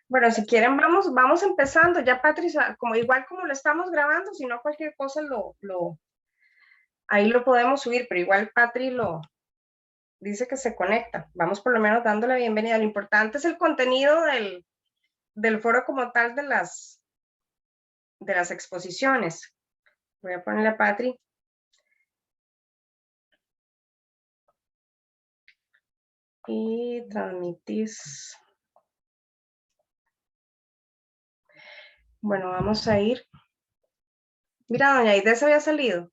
Bueno, si quieren, vamos empezando. Ya, Patricia, como igual como lo estamos grabando, si no cualquier cosa ahí lo podemos subir, pero igual Patri lo dice que se conecta. Vamos por lo menos dándole la bienvenida. Lo importante es el contenido del foro como tal de las exposiciones. Voy a ponerle a Patri. Y transmitís. Bueno, vamos a ir. Mira, doña Aide se había salido.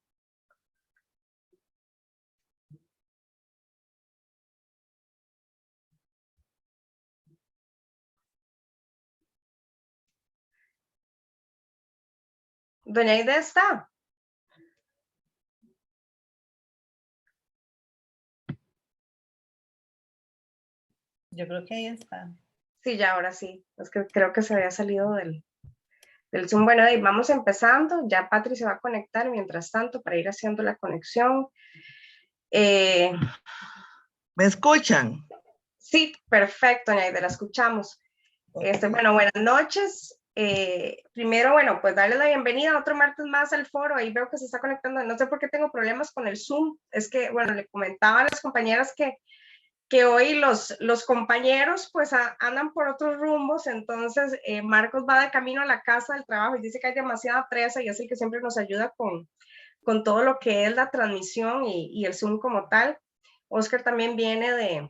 Doña Aide está. Yo creo que ahí está. Sí, ya ahora sí. Es que creo que se había salido del Zoom. Bueno, ahí vamos empezando. Ya Patri se va a conectar mientras tanto para ir haciendo la conexión. ¿Me escuchan? Sí, perfecto, doña Aide, la escuchamos. Bueno, buenas noches. Primero, bueno, pues darle la bienvenida otro martes más al foro. Ahí veo que se está conectando. No sé por qué tengo problemas con el Zoom. Es que, bueno, le comentaba a las compañeras que hoy los compañeros pues andan por otros rumbos. Entonces, Marcos va de camino a la casa del trabajo y dice que hay demasiada presa y es el que siempre nos ayuda con todo lo que es la transmisión y el Zoom como tal. Oscar también viene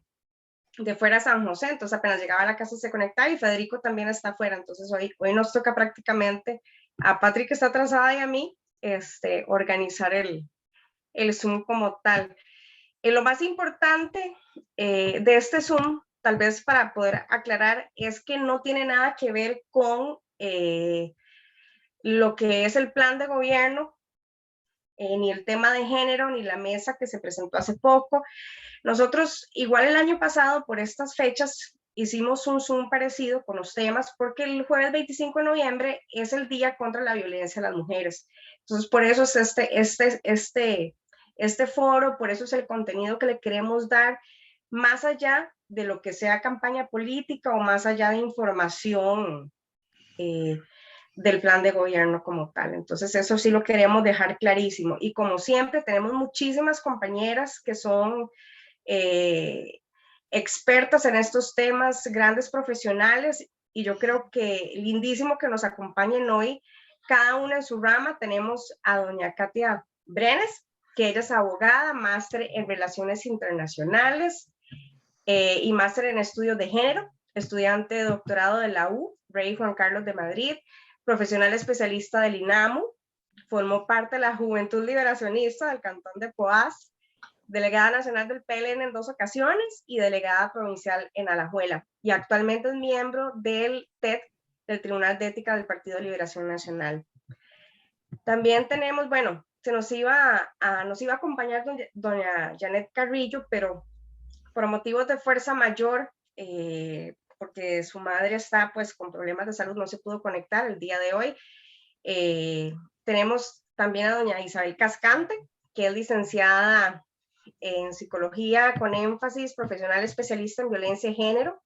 de fuera de San José, entonces apenas llegaba a la casa se conectaba y Federico también está afuera, entonces hoy nos toca prácticamente a Patrick que está atrasada y a mí organizar el Zoom como tal. Lo más importante de este Zoom, tal vez para poder aclarar, es que no tiene nada que ver con lo que es el plan de gobierno, ni el tema de género, ni la mesa que se presentó hace poco. Nosotros, igual el año pasado, por estas fechas, hicimos un Zoom parecido con los temas, porque el jueves 25 de noviembre es el Día contra la Violencia a las Mujeres. Entonces, por eso es este foro, por eso es el contenido que le queremos dar, más allá de lo que sea campaña política o más allá de información del plan de gobierno como tal. Entonces, eso sí lo queremos dejar clarísimo. Y como siempre, tenemos muchísimas compañeras que son expertas en estos temas, grandes profesionales, y yo creo que lindísimo que nos acompañen hoy, cada una en su rama. Tenemos a doña Katia Brenes, que ella es abogada, máster en Relaciones Internacionales y máster en Estudios de Género, estudiante de doctorado de la U, Rey Juan Carlos de Madrid, profesional especialista del INAMU, formó parte de la Juventud Liberacionista del Cantón de Poás, delegada nacional del PLN en 2 ocasiones y delegada provincial en Alajuela. Y actualmente es miembro del TED, del Tribunal de Ética del Partido de Liberación Nacional. También tenemos, bueno, nos iba a acompañar doña Janet Carrillo, pero por motivos de fuerza mayor, porque su madre está pues con problemas de salud, no se pudo conectar el día de hoy. Tenemos también a doña Isabel Cascante, que es licenciada en psicología con énfasis profesional especialista en violencia de género,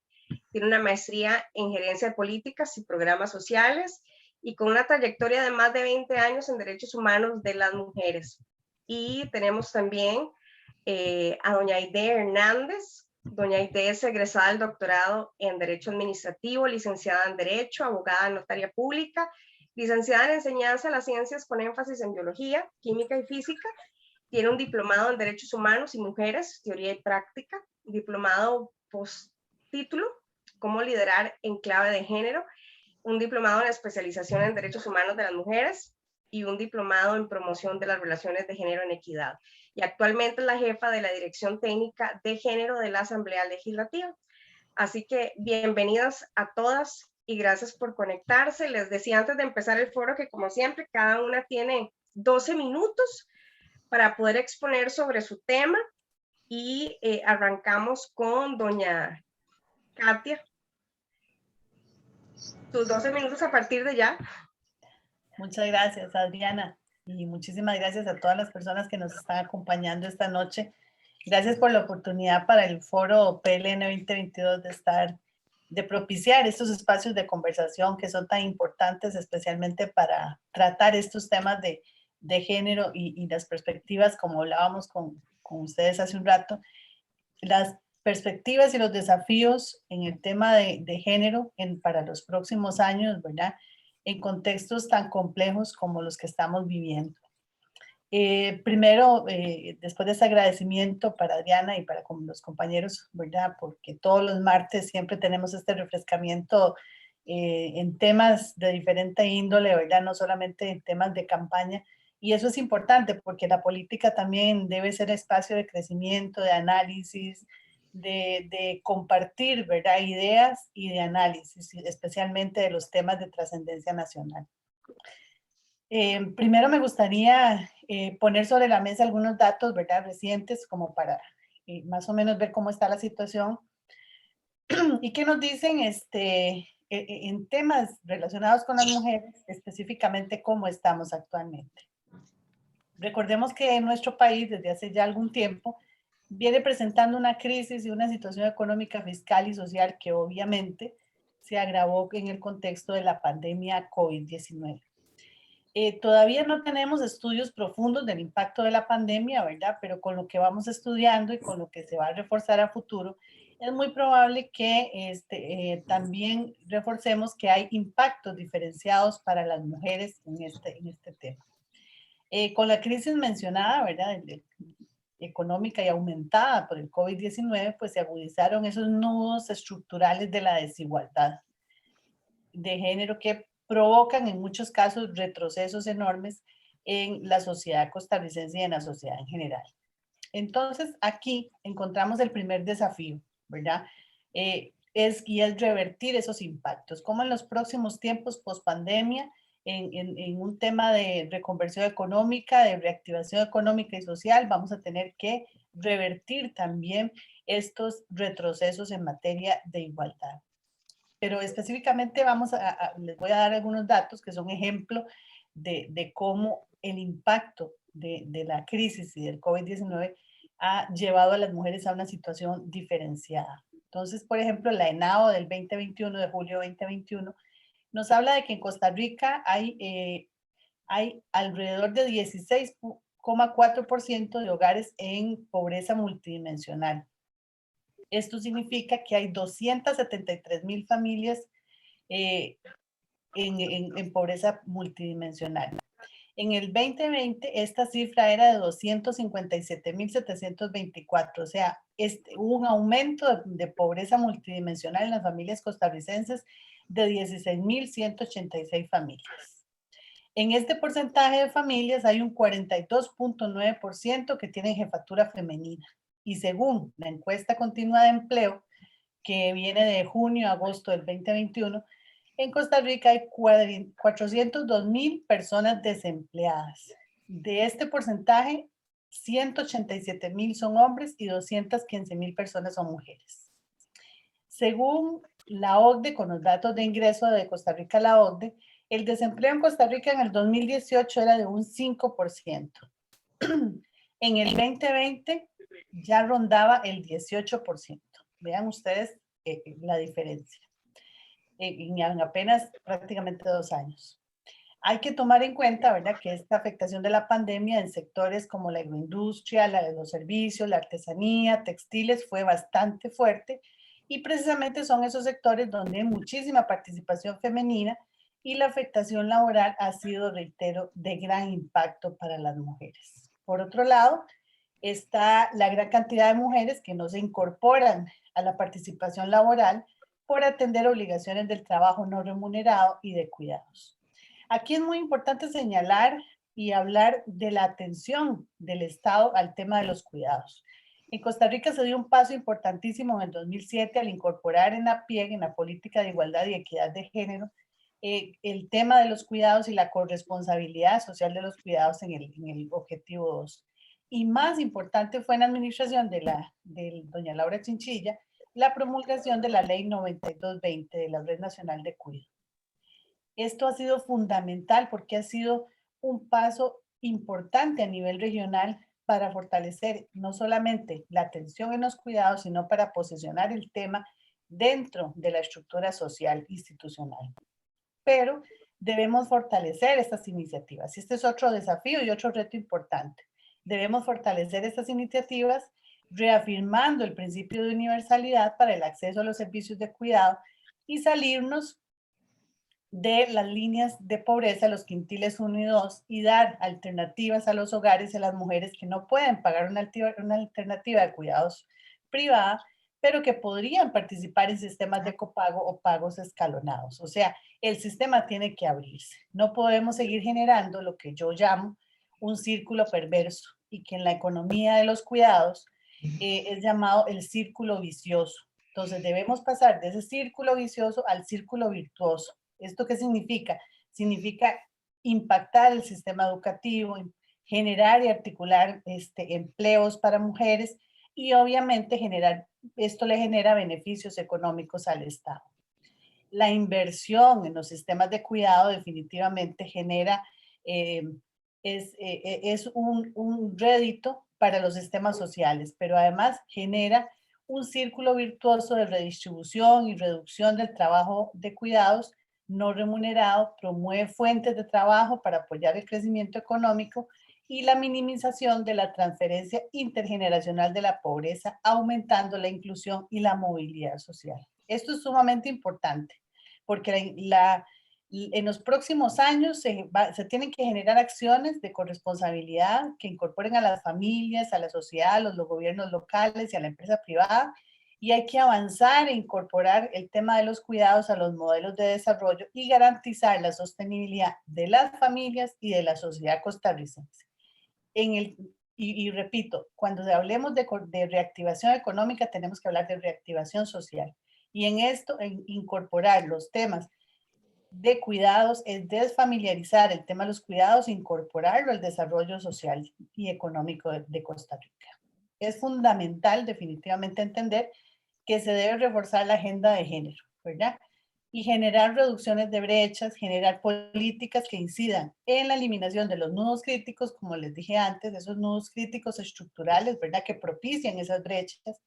tiene una maestría en gerencia de políticas y programas sociales y con una trayectoria de más de 20 años en derechos humanos de las mujeres. Y tenemos también a doña Aide Hernández. Doña Aide es egresada del doctorado en Derecho Administrativo, licenciada en Derecho, abogada en Notaría Pública, licenciada en Enseñanza de las Ciencias con énfasis en Biología, Química y Física. Tiene un diplomado en Derechos Humanos y Mujeres, Teoría y Práctica, diplomado postítulo, Cómo liderar en clave de género, un diplomado en especialización en Derechos Humanos de las Mujeres y un diplomado en promoción de las relaciones de género en equidad. Y actualmente es la jefa de la Dirección Técnica de Género de la Asamblea Legislativa. Así que bienvenidas a todas y gracias por conectarse. Les decía antes de empezar el foro que como siempre cada una tiene 12 minutos para poder exponer sobre su tema y arrancamos con doña Katia. Tus 12 minutos a partir de ya. Muchas gracias, Adriana. Y muchísimas gracias a todas las personas que nos están acompañando esta noche. Gracias por la oportunidad para el foro PLN 2022 de propiciar estos espacios de conversación que son tan importantes, especialmente para tratar estos temas de género y las perspectivas, como hablábamos con ustedes hace un rato, las perspectivas y los desafíos en el tema de género para los próximos años, ¿verdad? En contextos tan complejos como los que estamos viviendo. Primero, después de ese agradecimiento para Adriana y para los compañeros, ¿verdad? Porque todos los martes siempre tenemos este refrescamiento en temas de diferente índole, ¿verdad? No solamente en temas de campaña. Y eso es importante porque la política también debe ser espacio de crecimiento, de análisis, de compartir, ¿verdad? Ideas y de análisis, especialmente de los temas de trascendencia nacional. Primero me gustaría poner sobre la mesa algunos datos, ¿verdad? Recientes, como para más o menos ver cómo está la situación y qué nos dicen en temas relacionados con las mujeres, específicamente cómo estamos actualmente. Recordemos que en nuestro país, desde hace ya algún tiempo, viene presentando una crisis y una situación económica, fiscal y social que obviamente se agravó en el contexto de la pandemia COVID-19. Todavía no tenemos estudios profundos del impacto de la pandemia, ¿verdad? Pero con lo que vamos estudiando y con lo que se va a reforzar a futuro, es muy probable que también reforcemos que hay impactos diferenciados para las mujeres en este tema. Con la crisis mencionada, ¿verdad? Económica y aumentada por el COVID-19, pues se agudizaron esos nudos estructurales de la desigualdad de género que provocan en muchos casos retrocesos enormes en la sociedad costarricense y en la sociedad en general. Entonces, aquí encontramos el primer desafío, ¿verdad? Es revertir esos impactos. Como en los próximos tiempos post pandemia, en un tema de reconversión económica, de reactivación económica y social, vamos a tener que revertir también estos retrocesos en materia de igualdad. Pero específicamente les voy a dar algunos datos que son ejemplo de cómo el impacto de la crisis y del COVID-19 ha llevado a las mujeres a una situación diferenciada. Entonces, por ejemplo, la ENAO del 2021, de julio 2021, nos habla de que en Costa Rica hay alrededor de 16,4% de hogares en pobreza multidimensional. Esto significa que hay 273,000 familias en pobreza multidimensional. En el 2020, esta cifra era de 257,724, o sea, hubo un aumento de pobreza multidimensional en las familias costarricenses de 16,186 familias. En este porcentaje de familias hay un 42,9% que tienen jefatura femenina. Y según la encuesta continua de empleo, que viene de junio a agosto del 2021, en Costa Rica hay 402,000 personas desempleadas. De este porcentaje, 187,000 son hombres y 215,000 personas son mujeres. Según la OCDE, con los datos de ingreso de Costa Rica, la OCDE, el desempleo en Costa Rica en el 2018 era de un 5%. En el 2020 ya rondaba el 18%. Vean ustedes la diferencia en apenas prácticamente 2 años. Hay que tomar en cuenta, ¿verdad?, que esta afectación de la pandemia en sectores como la agroindustria, la de los servicios, la artesanía, textiles, fue bastante fuerte y precisamente son esos sectores donde hay muchísima participación femenina y la afectación laboral ha sido, reitero, de gran impacto para las mujeres. Por otro lado, está la gran cantidad de mujeres que no se incorporan a la participación laboral por atender obligaciones del trabajo no remunerado y de cuidados. Aquí es muy importante señalar y hablar de la atención del Estado al tema de los cuidados. En Costa Rica se dio un paso importantísimo en el 2007 al incorporar en la PIEG, en la Política de Igualdad y Equidad de Género, el tema de los cuidados y la corresponsabilidad social de los cuidados en el objetivo 2. Y más importante fue en la administración de doña Laura Chinchilla, la promulgación de la Ley 9220 de la Red Nacional de Cuidado. Esto ha sido fundamental porque ha sido un paso importante a nivel regional para fortalecer no solamente la atención en los cuidados, sino para posicionar el tema dentro de la estructura social institucional. Pero debemos fortalecer estas iniciativas. Y este es otro desafío y otro reto importante. Debemos fortalecer estas iniciativas reafirmando el principio de universalidad para el acceso a los servicios de cuidado y salirnos de las líneas de pobreza, los quintiles 1 y 2, y dar alternativas a los hogares y a las mujeres que no pueden pagar una alternativa de cuidados privada, pero que podrían participar en sistemas de copago o pagos escalonados. O sea, el sistema tiene que abrirse. No podemos seguir generando lo que yo llamo un círculo perverso y que en la economía de los cuidados es llamado el círculo vicioso. Entonces debemos pasar de ese círculo vicioso al círculo virtuoso. ¿Esto qué significa? Significa impactar el sistema educativo, generar y articular empleos para mujeres y obviamente esto le genera beneficios económicos al Estado. La inversión en los sistemas de cuidado definitivamente genera, es un rédito para los sistemas sociales, pero además genera un círculo virtuoso de redistribución y reducción del trabajo de cuidados no remunerado, promueve fuentes de trabajo para apoyar el crecimiento económico y la minimización de la transferencia intergeneracional de la pobreza, aumentando la inclusión y la movilidad social. Esto es sumamente importante porque en los próximos años se tienen que generar acciones de corresponsabilidad que incorporen a las familias, a la sociedad, a los gobiernos locales y a la empresa privada, y hay que avanzar e incorporar el tema de los cuidados a los modelos de desarrollo y garantizar la sostenibilidad de las familias y de la sociedad costarricense. Y repito, cuando hablemos de reactivación económica, tenemos que hablar de reactivación social. Y en esto, incorporar los temas de cuidados es desfamiliarizar el tema de los cuidados e incorporarlo al desarrollo social y económico de Costa Rica. Es fundamental definitivamente entender que se debe reforzar la agenda de género, ¿verdad? Y generar reducciones de brechas, generar políticas que incidan en la eliminación de los nudos críticos, como les dije antes, esos nudos críticos estructurales, ¿verdad? Que propician esas brechas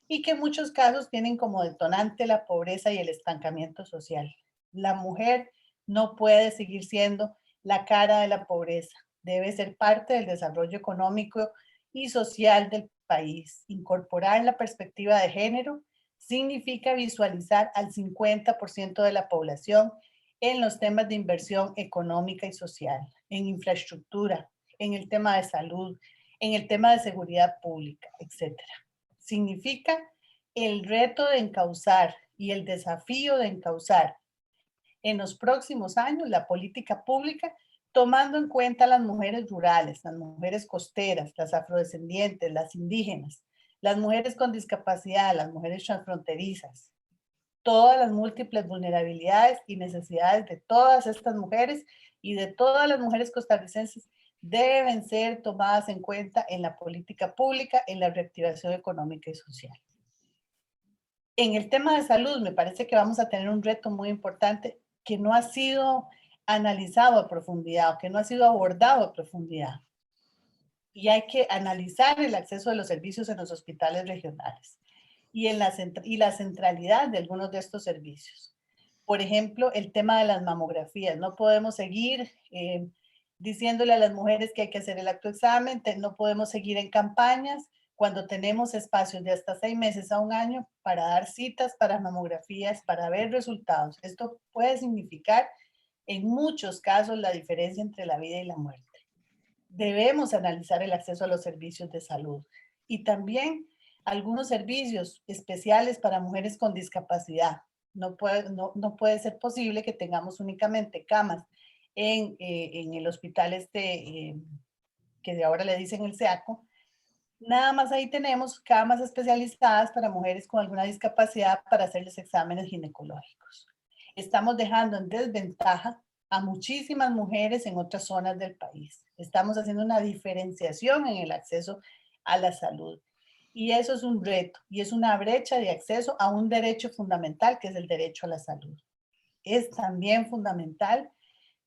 y que en muchos casos tienen como detonante la pobreza y el estancamiento social. La mujer no puede seguir siendo la cara de la pobreza, debe ser parte del desarrollo económico y social del país. Incorporar la perspectiva de género significa visualizar al 50% de la población en los temas de inversión económica y social, en infraestructura, en el tema de salud, en el tema de seguridad pública, etc. Significa el reto de encauzar y el desafío de encauzar en los próximos años la política pública, tomando en cuenta las mujeres rurales, las mujeres costeras, las afrodescendientes, las indígenas, las mujeres con discapacidad, las mujeres transfronterizas, todas las múltiples vulnerabilidades y necesidades de todas estas mujeres y de todas las mujeres costarricenses deben ser tomadas en cuenta en la política pública, en la reactivación económica y social. En el tema de salud, me parece que vamos a tener un reto muy importante que no ha sido analizado a profundidad o que no ha sido abordado a profundidad. Y hay que analizar el acceso de los servicios en los hospitales regionales y la centralidad de algunos de estos servicios. Por ejemplo, el tema de las mamografías. No podemos seguir diciéndole a las mujeres que hay que hacer el autoexamen, no podemos seguir en campañas cuando tenemos espacios de hasta 6 meses a un año para dar citas para mamografías, para ver resultados. Esto puede significar en muchos casos la diferencia entre la vida y la muerte. Debemos analizar el acceso a los servicios de salud y también algunos servicios especiales para mujeres con discapacidad. No puede ser posible que tengamos únicamente camas en el hospital que de ahora le dicen el SEACO. Nada más ahí tenemos camas especializadas para mujeres con alguna discapacidad para hacerles exámenes ginecológicos. Estamos dejando en desventaja a muchísimas mujeres en otras zonas del país. Estamos haciendo una diferenciación en el acceso a la salud. Y eso es un reto y es una brecha de acceso a un derecho fundamental que es el derecho a la salud. Es también fundamental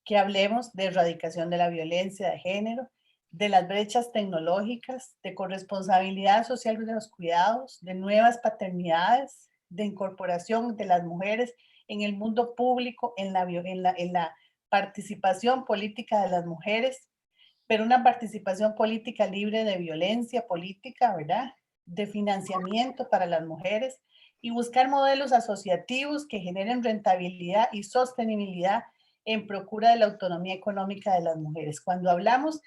que hablemos de erradicación de la violencia de género de las brechas tecnológicas, de corresponsabilidad social de los cuidados, de nuevas paternidades, de incorporación de las mujeres en el mundo público, en la participación política de las mujeres, pero una participación política libre de violencia política, ¿verdad? De financiamiento para las mujeres y buscar modelos asociativos que generen rentabilidad y sostenibilidad en procura de la autonomía económica de las mujeres. Cuando hablamos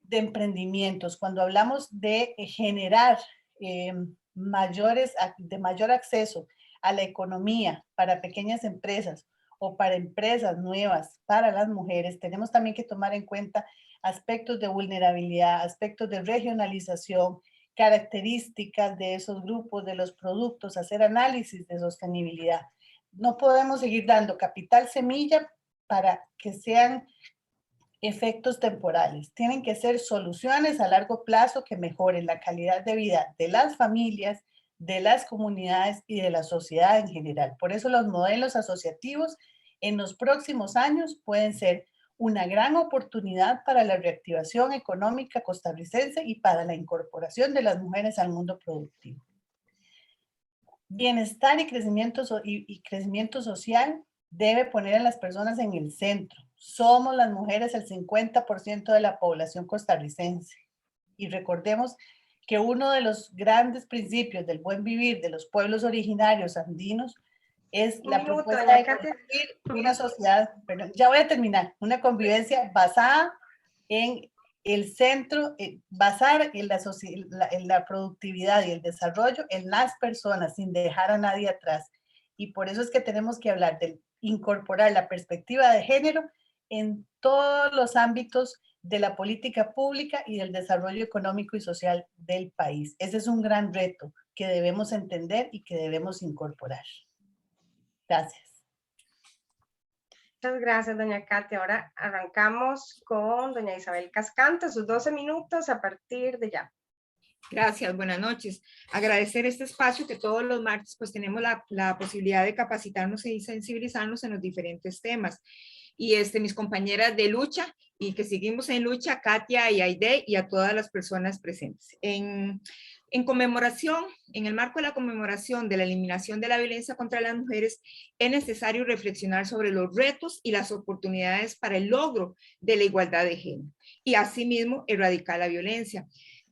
de emprendimientos, cuando hablamos de generar de mayor acceso a la economía para pequeñas empresas o para empresas nuevas para las mujeres, tenemos también que tomar en cuenta aspectos de vulnerabilidad, aspectos de regionalización, características de esos grupos, de los productos, hacer análisis de sostenibilidad. No podemos seguir dando capital semilla para que sean efectos temporales. Tienen que ser soluciones a largo plazo que mejoren la calidad de vida de las familias, de las comunidades y de la sociedad en general. Por eso los modelos asociativos en los próximos años pueden ser una gran oportunidad para la reactivación económica costarricense y para la incorporación de las mujeres al mundo productivo. Bienestar y crecimiento social debe poner a las personas en el centro. Somos las mujeres el 50% de la población costarricense. Y recordemos que uno de los grandes principios del buen vivir de los pueblos originarios andinos es la propuesta de construir una sociedad, perdón, ya voy a terminar, una convivencia basada en el centro, basar en la productividad y el desarrollo en las personas, sin dejar a nadie atrás. Y por eso es que tenemos que hablar de incorporar la perspectiva de género en todos los ámbitos de la política pública y del desarrollo económico y social del país. Ese es un gran reto que debemos entender y que debemos incorporar. Gracias. Muchas gracias, doña Katia. Ahora arrancamos con doña Isabel Cascante, sus 12 minutos a partir de ya. Gracias, buenas noches. Agradecer este espacio que todos los martes pues tenemos la posibilidad de capacitarnos y sensibilizarnos en los diferentes temas. Y mis compañeras de lucha y que seguimos en lucha, Katia y Aide, y a todas las personas presentes. En conmemoración, en el marco de la conmemoración de la eliminación de la violencia contra las mujeres, es necesario reflexionar sobre los retos y las oportunidades para el logro de la igualdad de género y asimismo erradicar la violencia.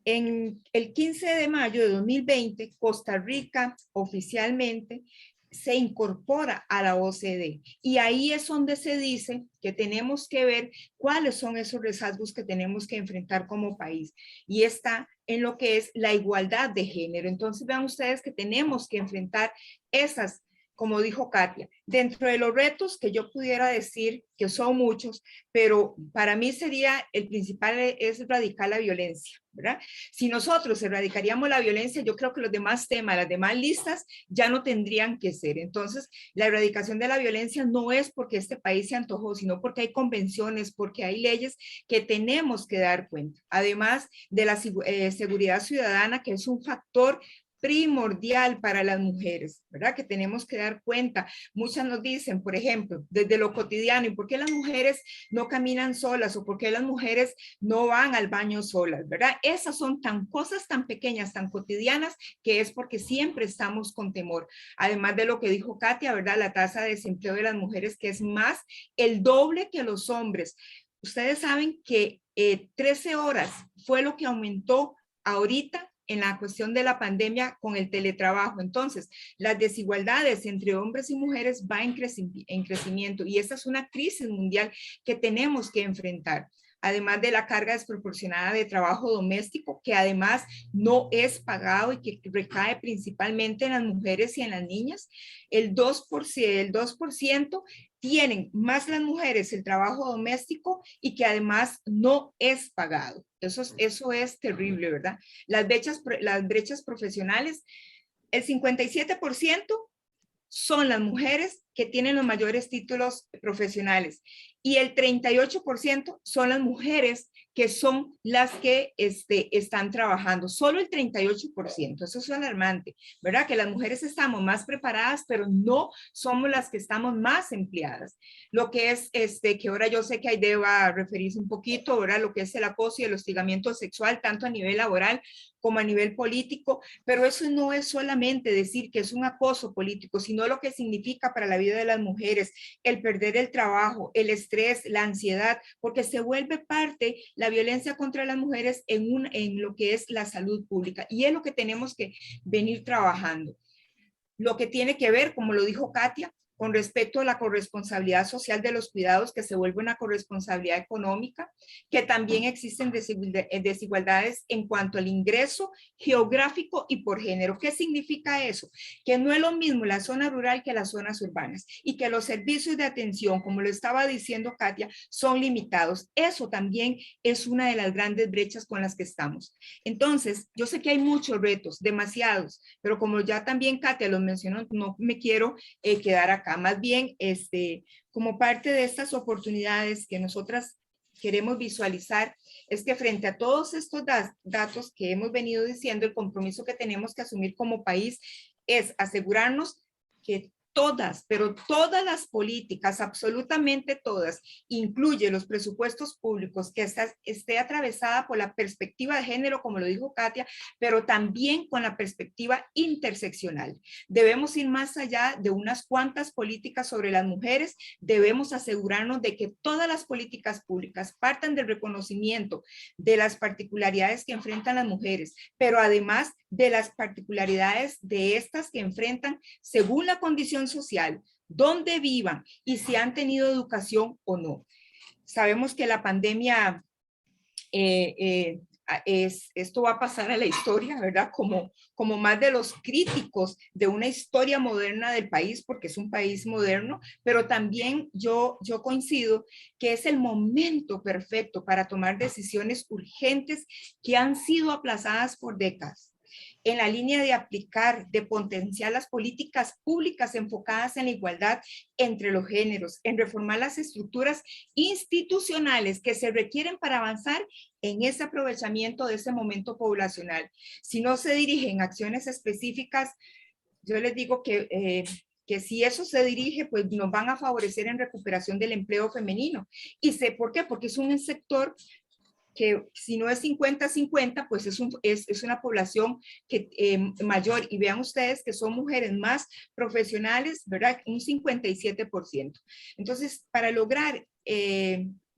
En el 15 de mayo de 2020, Costa Rica oficialmente se incorpora a la OCDE y ahí es donde se dice que tenemos que ver cuáles son esos rezagos que tenemos que enfrentar como país y está en lo que es la igualdad de género. Entonces vean ustedes que tenemos que enfrentar esas, como dijo Katia, dentro de los retos que yo pudiera decir que son muchos, pero para mí sería el principal es erradicar la violencia, ¿verdad? Si nosotros erradicaríamos la violencia, yo creo que los demás temas, las demás listas ya no tendrían que ser. Entonces, la erradicación de la violencia no es porque este país se antojó, sino porque hay convenciones, porque hay leyes que tenemos que dar cuenta. Además de la seguridad ciudadana, que es un factor primordial para las mujeres, ¿verdad? Que tenemos que dar cuenta. Muchas nos dicen, por ejemplo, desde lo cotidiano, ¿y por qué las mujeres no caminan solas o por qué las mujeres no van al baño solas, ¿verdad? Esas son cosas tan pequeñas, tan cotidianas, que es porque siempre estamos con temor. Además de lo que dijo Katia, ¿verdad? La tasa de desempleo de las mujeres, que es más el doble que los hombres. Ustedes saben que 13 horas fue lo que aumentó ahorita en la cuestión de la pandemia con el teletrabajo. Entonces, las desigualdades entre hombres y mujeres van en crecimiento y esta es una crisis mundial que tenemos que enfrentar. Además de la carga desproporcionada de trabajo doméstico, que además no es pagado y que recae principalmente en las mujeres y en las niñas, el 2% tienen más las mujeres el trabajo doméstico y que además no es pagado. Eso es terrible, ¿verdad? Las brechas profesionales, el 57% son las mujeres que tienen los mayores títulos profesionales y el 38% son las mujeres que son las que están trabajando. Solo el 38%, eso es alarmante, ¿verdad? Que las mujeres estamos más preparadas, pero no somos las que estamos más empleadas. Lo que es, que ahora yo sé que Aide va a referirse un poquito, ¿verdad? Lo que es el acoso y el hostigamiento sexual, tanto a nivel laboral como a nivel político, pero eso no es solamente decir que es un acoso político, sino lo que significa para la vida de las mujeres, el perder el trabajo, el estrés, la ansiedad, porque se vuelve parte la violencia contra las mujeres en lo que es la salud pública, y es lo que tenemos que venir trabajando. Lo que tiene que ver, como lo dijo Katia, con respecto a la corresponsabilidad social de los cuidados, que se vuelve una corresponsabilidad económica, que también existen desigualdades en cuanto al ingreso geográfico y por género. ¿Qué significa eso? Que no es lo mismo la zona rural que las zonas urbanas y que los servicios de atención, como lo estaba diciendo Katia, son limitados. Eso también es una de las grandes brechas con las que estamos. Entonces, yo sé que hay muchos retos, demasiados, pero como ya también Katia los mencionó, no me quiero quedar acá. Más bien, como parte de estas oportunidades que nosotras queremos visualizar, es que frente a todos estos datos que hemos venido diciendo, el compromiso que tenemos que asumir como país es asegurarnos que todas, pero todas las políticas, absolutamente todas, incluye los presupuestos públicos, que esté atravesada por la perspectiva de género, como lo dijo Katia, pero también con la perspectiva interseccional. Debemos ir más allá de unas cuantas políticas sobre las mujeres, debemos asegurarnos de que todas las políticas públicas partan del reconocimiento de las particularidades que enfrentan las mujeres, pero además de las particularidades de estas que enfrentan según la condición social, dónde vivan y si han tenido educación o no. Sabemos que la pandemia, esto va a pasar a la historia, ¿verdad? Como más de los críticos de una historia moderna del país, porque es un país moderno, pero también yo coincido que es el momento perfecto para tomar decisiones urgentes que han sido aplazadas por décadas, en la línea de aplicar, de potenciar las políticas públicas enfocadas en la igualdad entre los géneros, en reformar las estructuras institucionales que se requieren para avanzar en ese aprovechamiento de ese momento poblacional. Si no se dirigen acciones específicas, yo les digo que si eso se dirige, pues nos van a favorecer en recuperación del empleo femenino. ¿Y sé por qué? Porque es un sector que si no es 50-50, pues es una población que, mayor, y vean ustedes que son mujeres más profesionales, ¿verdad? Un 57%. Entonces, para lograr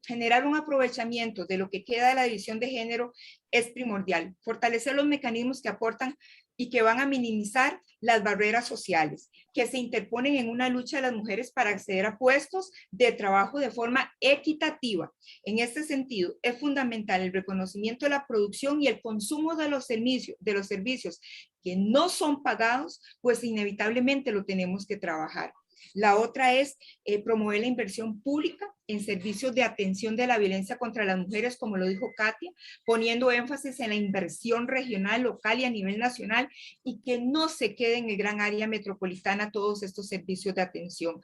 generar un aprovechamiento de lo que queda de la división de género es primordial. Fortalecer los mecanismos que aportan y que van a minimizar las barreras sociales que se interponen en una lucha de las mujeres para acceder a puestos de trabajo de forma equitativa. En este sentido, es fundamental el reconocimiento de la producción y el consumo de los servicios que no son pagados, pues inevitablemente lo tenemos que trabajar. La otra es promover la inversión pública en servicios de atención de la violencia contra las mujeres, como lo dijo Katia, poniendo énfasis en la inversión regional, local y a nivel nacional, y que no se quede en el gran área metropolitana todos estos servicios de atención.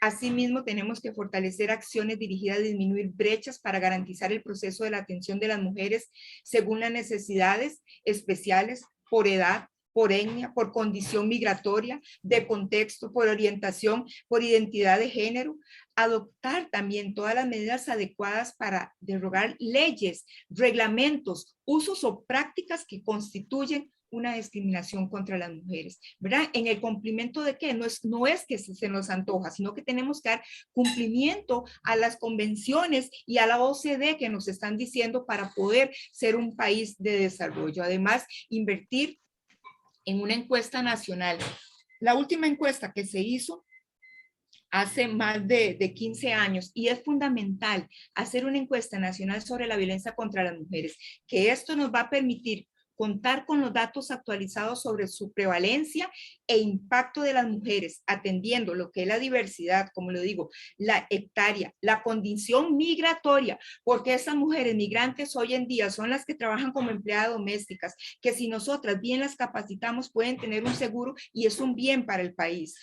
Asimismo, tenemos que fortalecer acciones dirigidas a disminuir brechas para garantizar el proceso de la atención de las mujeres según las necesidades especiales por edad, por etnia, por condición migratoria, de contexto, por orientación, por identidad de género, adoptar también todas las medidas adecuadas para derogar leyes, reglamentos, usos o prácticas que constituyen una discriminación contra las mujeres, ¿verdad? En el cumplimiento de qué, no es que se nos antoja, sino que tenemos que dar cumplimiento a las convenciones y a la OCDE que nos están diciendo para poder ser un país de desarrollo. Además, invertir en una encuesta nacional. La última encuesta que se hizo hace más de 15 años, y es fundamental hacer una encuesta nacional sobre la violencia contra las mujeres, que esto nos va a permitir contar con los datos actualizados sobre su prevalencia e impacto de las mujeres, atendiendo lo que es la diversidad, como lo digo, la hectárea, la condición migratoria, porque esas mujeres migrantes hoy en día son las que trabajan como empleadas domésticas, que si nosotras bien las capacitamos pueden tener un seguro y es un bien para el país.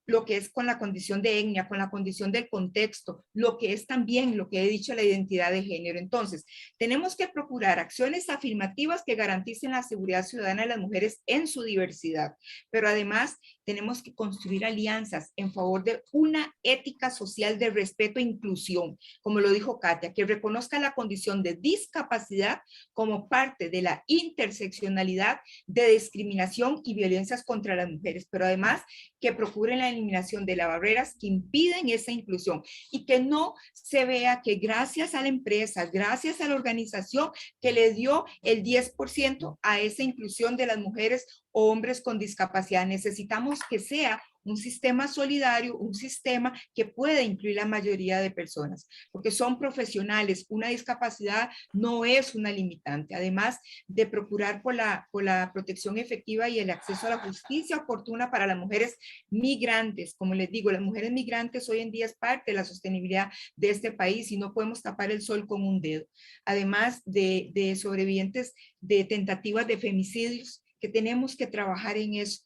lo que es con la condición de etnia, con la condición del contexto, lo que es también lo que he dicho, la identidad de género. Entonces, tenemos que procurar acciones afirmativas que garanticen la seguridad ciudadana de las mujeres en su diversidad, pero además tenemos que construir alianzas en favor de una ética social de respeto e inclusión, como lo dijo Katia, que reconozca la condición de discapacidad como parte de la interseccionalidad de discriminación y violencias contra las mujeres, pero además que procuren la eliminación de las barreras que impiden esa inclusión y que no se vea que gracias a la empresa, gracias a la organización que le dio el 10% a esa inclusión de las mujeres o hombres con discapacidad. Necesitamos que sea un sistema solidario, un sistema que pueda incluir la mayoría de personas, porque son profesionales. Una discapacidad no es una limitante. Además de procurar por la protección efectiva y el acceso a la justicia oportuna para las mujeres migrantes. Como les digo, las mujeres migrantes hoy en día es parte de la sostenibilidad de este país y no podemos tapar el sol con un dedo. Además de sobrevivientes de tentativas de femicidios, que tenemos que trabajar en eso.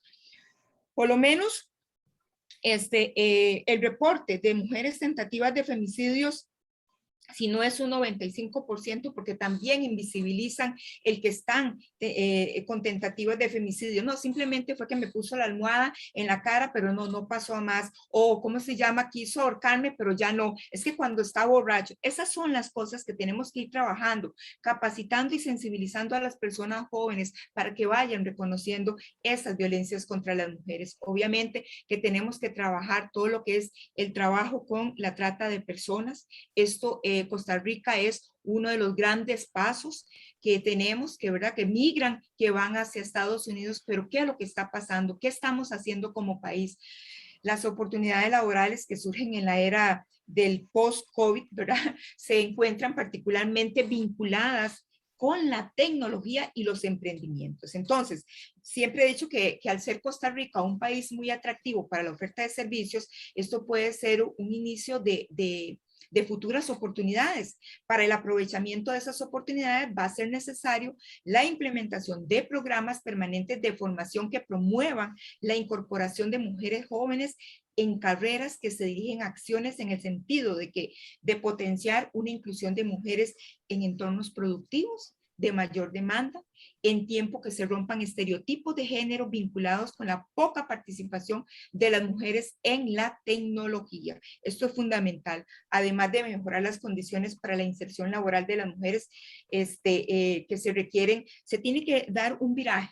Por lo menos el reporte de mujeres tentativas de femicidios, si no es un 95%, porque también invisibilizan el que están con tentativas de femicidio. No, simplemente fue que me puso la almohada en la cara, pero no pasó a más. O, ¿cómo se llama? Quiso ahorcarme, pero ya no. Es que cuando está borracho. Esas son las cosas que tenemos que ir trabajando, capacitando y sensibilizando a las personas jóvenes para que vayan reconociendo esas violencias contra las mujeres. Obviamente que tenemos que trabajar todo lo que es el trabajo con la trata de personas. Esto Costa Rica es uno de los grandes pasos que tenemos, que verdad que migran, que van hacia Estados Unidos, pero ¿qué es lo que está pasando? ¿Qué estamos haciendo como país? Las oportunidades laborales que surgen en la era del post-COVID, ¿verdad? Se encuentran particularmente vinculadas con la tecnología y los emprendimientos. Entonces, siempre he dicho que al ser Costa Rica un país muy atractivo para la oferta de servicios, esto puede ser un inicio de futuras oportunidades. Para el aprovechamiento de esas oportunidades va a ser necesario la implementación de programas permanentes de formación que promuevan la incorporación de mujeres jóvenes en carreras que se dirigen a acciones en el sentido de potenciar una inclusión de mujeres en entornos productivos de mayor demanda, en tiempo que se rompan estereotipos de género vinculados con la poca participación de las mujeres en la tecnología. Esto es fundamental, además de mejorar las condiciones para la inserción laboral de las mujeres que se requieren. Se tiene que dar un viraje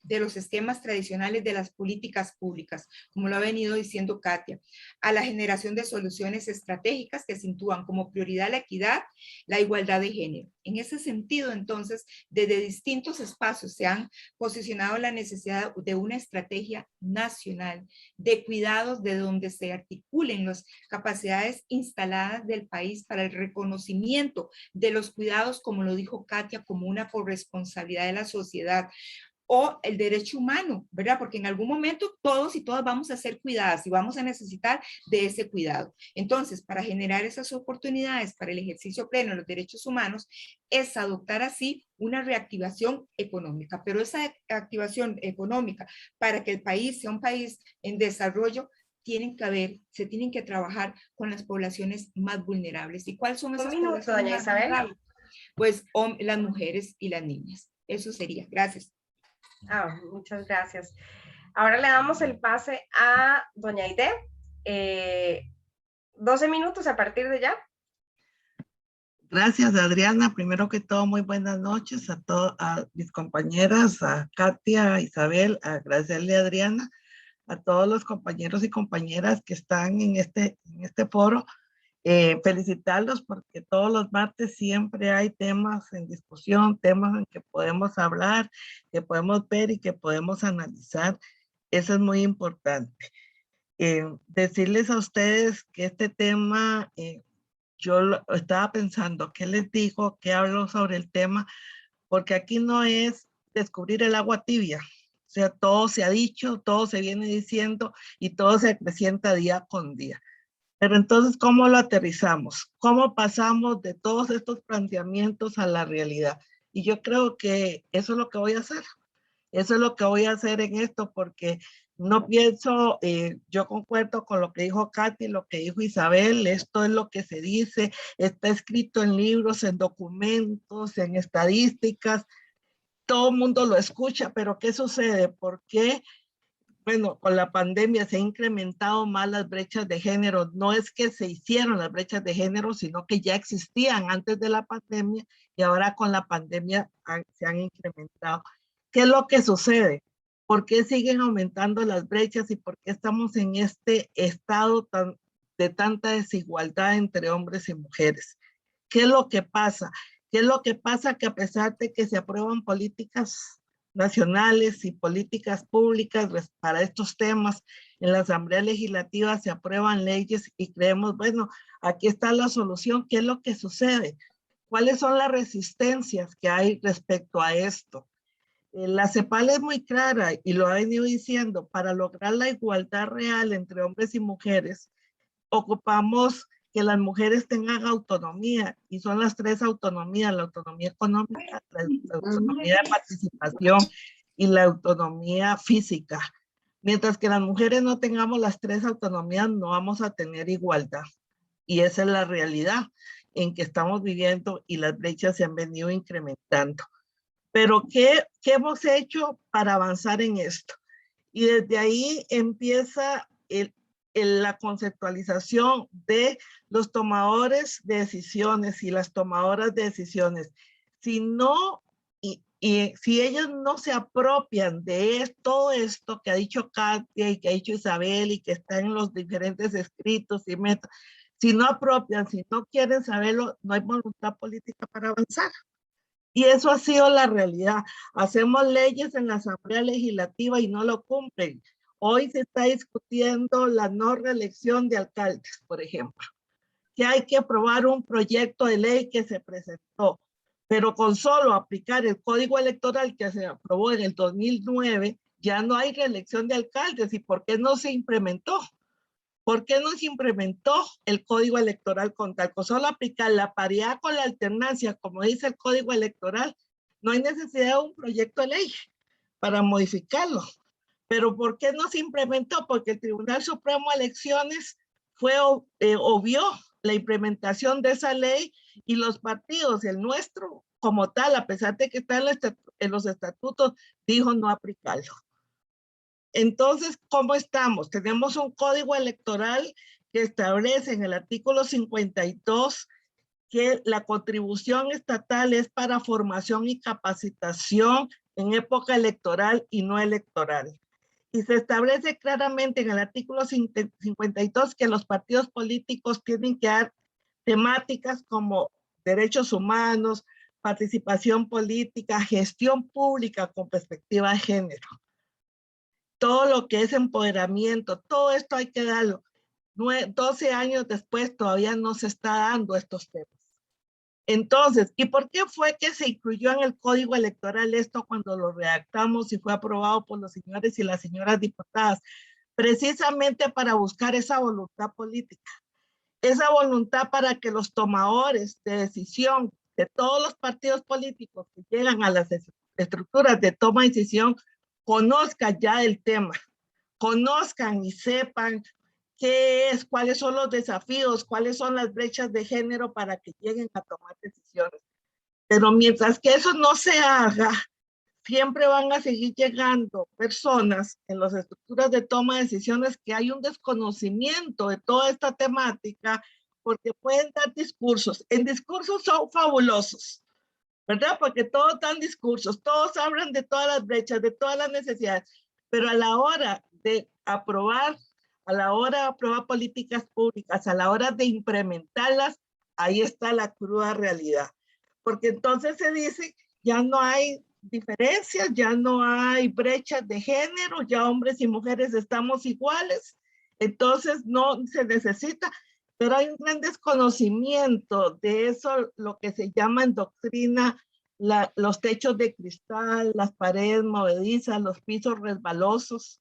de los esquemas tradicionales de las políticas públicas, como lo ha venido diciendo Katia, a la generación de soluciones estratégicas que sitúan como prioridad la equidad, la igualdad de género. En ese sentido, entonces, desde distintos espacios se han posicionado la necesidad de una estrategia nacional de cuidados de donde se articulen las capacidades instaladas del país para el reconocimiento de los cuidados, como lo dijo Katia, como una corresponsabilidad de la sociedad, o el derecho humano, ¿verdad? Porque en algún momento todos y todas vamos a ser cuidadas y vamos a necesitar de ese cuidado. Entonces, para generar esas oportunidades para el ejercicio pleno de los derechos humanos, es adoptar así una reactivación económica. Pero esa activación económica, para que el país sea un país en desarrollo, se tienen que trabajar con las poblaciones más vulnerables. ¿Y cuáles son esas poblaciones doña más Isabel. vulnerables? Pues las mujeres y las niñas. Eso sería. Gracias. Muchas gracias. Ahora le damos el pase a doña Aide. 12 minutos a partir de ya. Gracias, Adriana. Primero que todo, muy buenas noches a mis compañeras, a Katia, a Isabel, a agradecerle a Adriana, a todos los compañeros y compañeras que están en este foro. Felicitarlos porque todos los martes siempre hay temas en discusión, temas en que podemos hablar, que podemos ver y que podemos analizar. Eso es muy importante. Decirles a ustedes que este tema, yo estaba pensando, ¿qué les digo? ¿Qué hablo sobre el tema? Porque aquí no es descubrir el agua tibia. O sea, todo se ha dicho, todo se viene diciendo y todo se acrecienta día con día. Pero entonces, ¿cómo lo aterrizamos? ¿Cómo pasamos de todos estos planteamientos a la realidad? Y yo creo que eso es lo que voy a hacer. Eso es lo que voy a hacer en esto, porque No pienso, yo concuerdo con lo que dijo Katy, lo que dijo Isabel, esto es lo que se dice, está escrito en libros, en documentos, en estadísticas, todo el mundo lo escucha, pero ¿qué sucede? ¿Por qué? Bueno, con la pandemia se han incrementado más las brechas de género. No es que se hicieron las brechas de género, sino que ya existían antes de la pandemia y ahora con la pandemia se han incrementado. ¿Qué es lo que sucede? ¿Por qué siguen aumentando las brechas y por qué estamos en este estado de tanta desigualdad entre hombres y mujeres? ¿Qué es lo que pasa? ¿Qué es lo que pasa? Que a pesar de que se aprueban políticas nacionales y políticas públicas para estos temas, en la Asamblea Legislativa se aprueban leyes y creemos, bueno, aquí está la solución. ¿Qué es lo que sucede? ¿Cuáles son las resistencias que hay respecto a esto? La CEPAL es muy clara y lo ha venido diciendo, para lograr la igualdad real entre hombres y mujeres, ocupamos que las mujeres tengan autonomía, y son las tres autonomías: la autonomía económica, la autonomía de participación y la autonomía física. Mientras que las mujeres no tengamos las tres autonomías, no vamos a tener igualdad. Y esa es la realidad en que estamos viviendo y las brechas se han venido incrementando. Pero ¿qué hemos hecho para avanzar en esto? Y desde ahí empieza la conceptualización de los tomadores de decisiones y las tomadoras de decisiones. Si no, y si ellos no se apropian de todo esto que ha dicho Katia y que ha dicho Isabel y que está en los diferentes escritos y metas, si no apropian, si no quieren saberlo, no hay voluntad política para avanzar. Y eso ha sido la realidad. Hacemos leyes en la Asamblea Legislativa y no lo cumplen. Hoy se está discutiendo la no reelección de alcaldes, por ejemplo, que hay que aprobar un proyecto de ley que se presentó, pero con solo aplicar el código electoral que se aprobó en el 2009, ya no hay reelección de alcaldes. ¿Y por qué no se implementó? ¿Por qué no se implementó el código electoral con tal? Con solo aplicar la paridad con la alternancia, como dice el código electoral, no hay necesidad de un proyecto de ley para modificarlo. Pero ¿por qué no se implementó? Porque el Tribunal Supremo de Elecciones obvió la implementación de esa ley, y los partidos, el nuestro como tal, a pesar de que está en los estatutos, dijo no aplicarlo. Entonces, ¿cómo estamos? Tenemos un código electoral que establece en el artículo 52 que la contribución estatal es para formación y capacitación en época electoral y no electoral. Y se establece claramente en el artículo 52 que los partidos políticos tienen que dar temáticas como derechos humanos, participación política, gestión pública con perspectiva de género. Todo lo que es empoderamiento, todo esto hay que darlo. 12 años después todavía no se está dando estos temas. Entonces, ¿y por qué fue que se incluyó en el Código Electoral esto cuando lo redactamos y fue aprobado por los señores y las señoras diputadas? Precisamente para buscar esa voluntad política, esa voluntad para que los tomadores de decisión de todos los partidos políticos que llegan a las estructuras de toma de decisión conozcan ya el tema, conozcan y sepan qué es, cuáles son los desafíos, cuáles son las brechas de género para que lleguen a tomar decisiones. Pero mientras que eso no se haga, siempre van a seguir llegando personas en las estructuras de toma de decisiones que hay un desconocimiento de toda esta temática, porque pueden dar discursos. En discursos son fabulosos, ¿verdad? Porque todos dan discursos, todos hablan de todas las brechas, de todas las necesidades, pero a la hora de aprobar, a la hora de aprobar políticas públicas, a la hora de implementarlas, ahí está la cruda realidad. Porque entonces se dice, ya no hay diferencias, ya no hay brechas de género, ya hombres y mujeres estamos iguales, entonces no se necesita. Pero hay un gran desconocimiento de eso, lo que se llama en doctrina los techos de cristal, las paredes movedizas, los pisos resbalosos,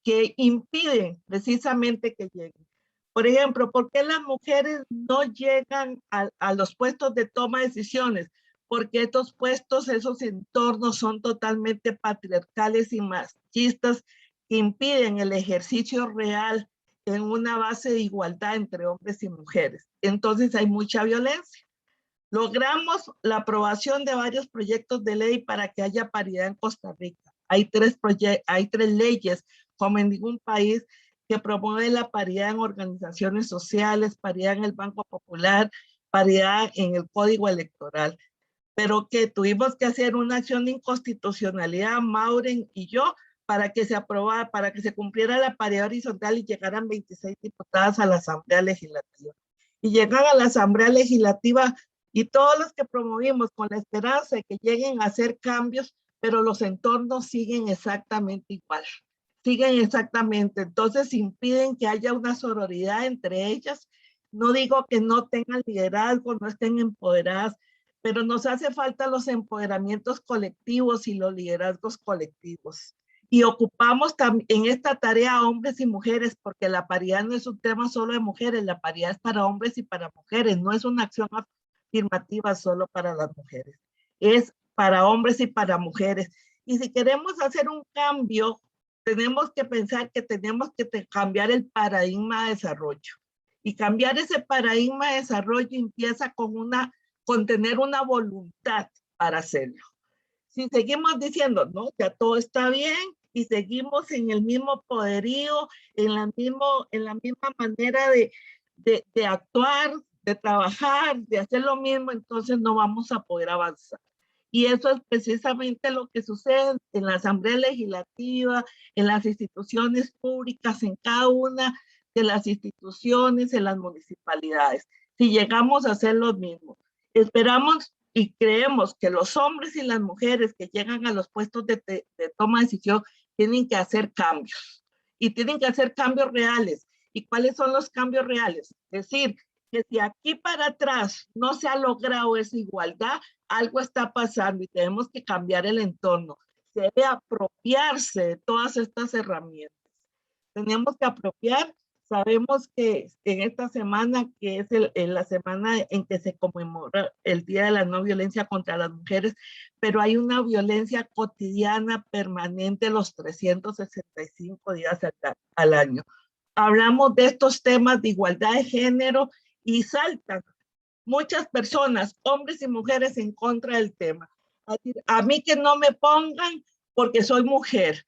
que impiden precisamente que lleguen. Por ejemplo, ¿por qué las mujeres no llegan a los puestos de toma de decisiones? Porque estos puestos, esos entornos son totalmente patriarcales y machistas, que impiden el ejercicio real en una base de igualdad entre hombres y mujeres. Entonces hay mucha violencia. Logramos la aprobación de varios proyectos de ley para que haya paridad en Costa Rica. Hay tres leyes, como en ningún país, que promueven la paridad en organizaciones sociales, paridad en el Banco Popular, paridad en el Código Electoral. Pero que tuvimos que hacer una acción de inconstitucionalidad, Maureen y yo, para que se aprobara, para que se cumpliera la paridad horizontal y llegaran 26 diputadas a la Asamblea Legislativa. Y llegan a la Asamblea Legislativa y todos los que promovimos con la esperanza de que lleguen a hacer cambios, pero los entornos siguen exactamente igual. Siguen exactamente. Entonces impiden que haya una sororidad entre ellas. No digo que no tengan liderazgo, no estén empoderadas, pero nos hace falta los empoderamientos colectivos y los liderazgos colectivos. Y ocupamos en esta tarea a hombres y mujeres, porque la paridad no es un tema solo de mujeres, la paridad es para hombres y para mujeres, no es una acción afirmativa solo para las mujeres, es para hombres y para mujeres. Y si queremos hacer un cambio, tenemos que pensar que tenemos que cambiar el paradigma de desarrollo. Y cambiar ese paradigma de desarrollo empieza con tener una voluntad para hacerlo. Si seguimos diciendo, no, ya todo está bien, y seguimos en el mismo poderío, en la misma manera de actuar, de trabajar, de hacer lo mismo, entonces no vamos a poder avanzar. Y eso es precisamente lo que sucede en la Asamblea Legislativa, en las instituciones públicas, en cada una de las instituciones, en las municipalidades. Si llegamos a hacer lo mismo, esperamos y creemos que los hombres y las mujeres que llegan a los puestos de toma de decisión tienen que hacer cambios y tienen que hacer cambios reales. ¿Y cuáles son los cambios reales? Es decir, que si aquí para atrás no se ha logrado esa igualdad, algo está pasando y tenemos que cambiar el entorno. Se debe apropiarse de todas estas herramientas. Tenemos que apropiar. Sabemos que en esta semana, que es la semana en que se conmemora el Día de la No Violencia contra las Mujeres, pero hay una violencia cotidiana permanente los 365 días al año. Hablamos de estos temas de igualdad de género y saltan muchas personas, hombres y mujeres, en contra del tema. A mí que no me pongan porque soy mujer,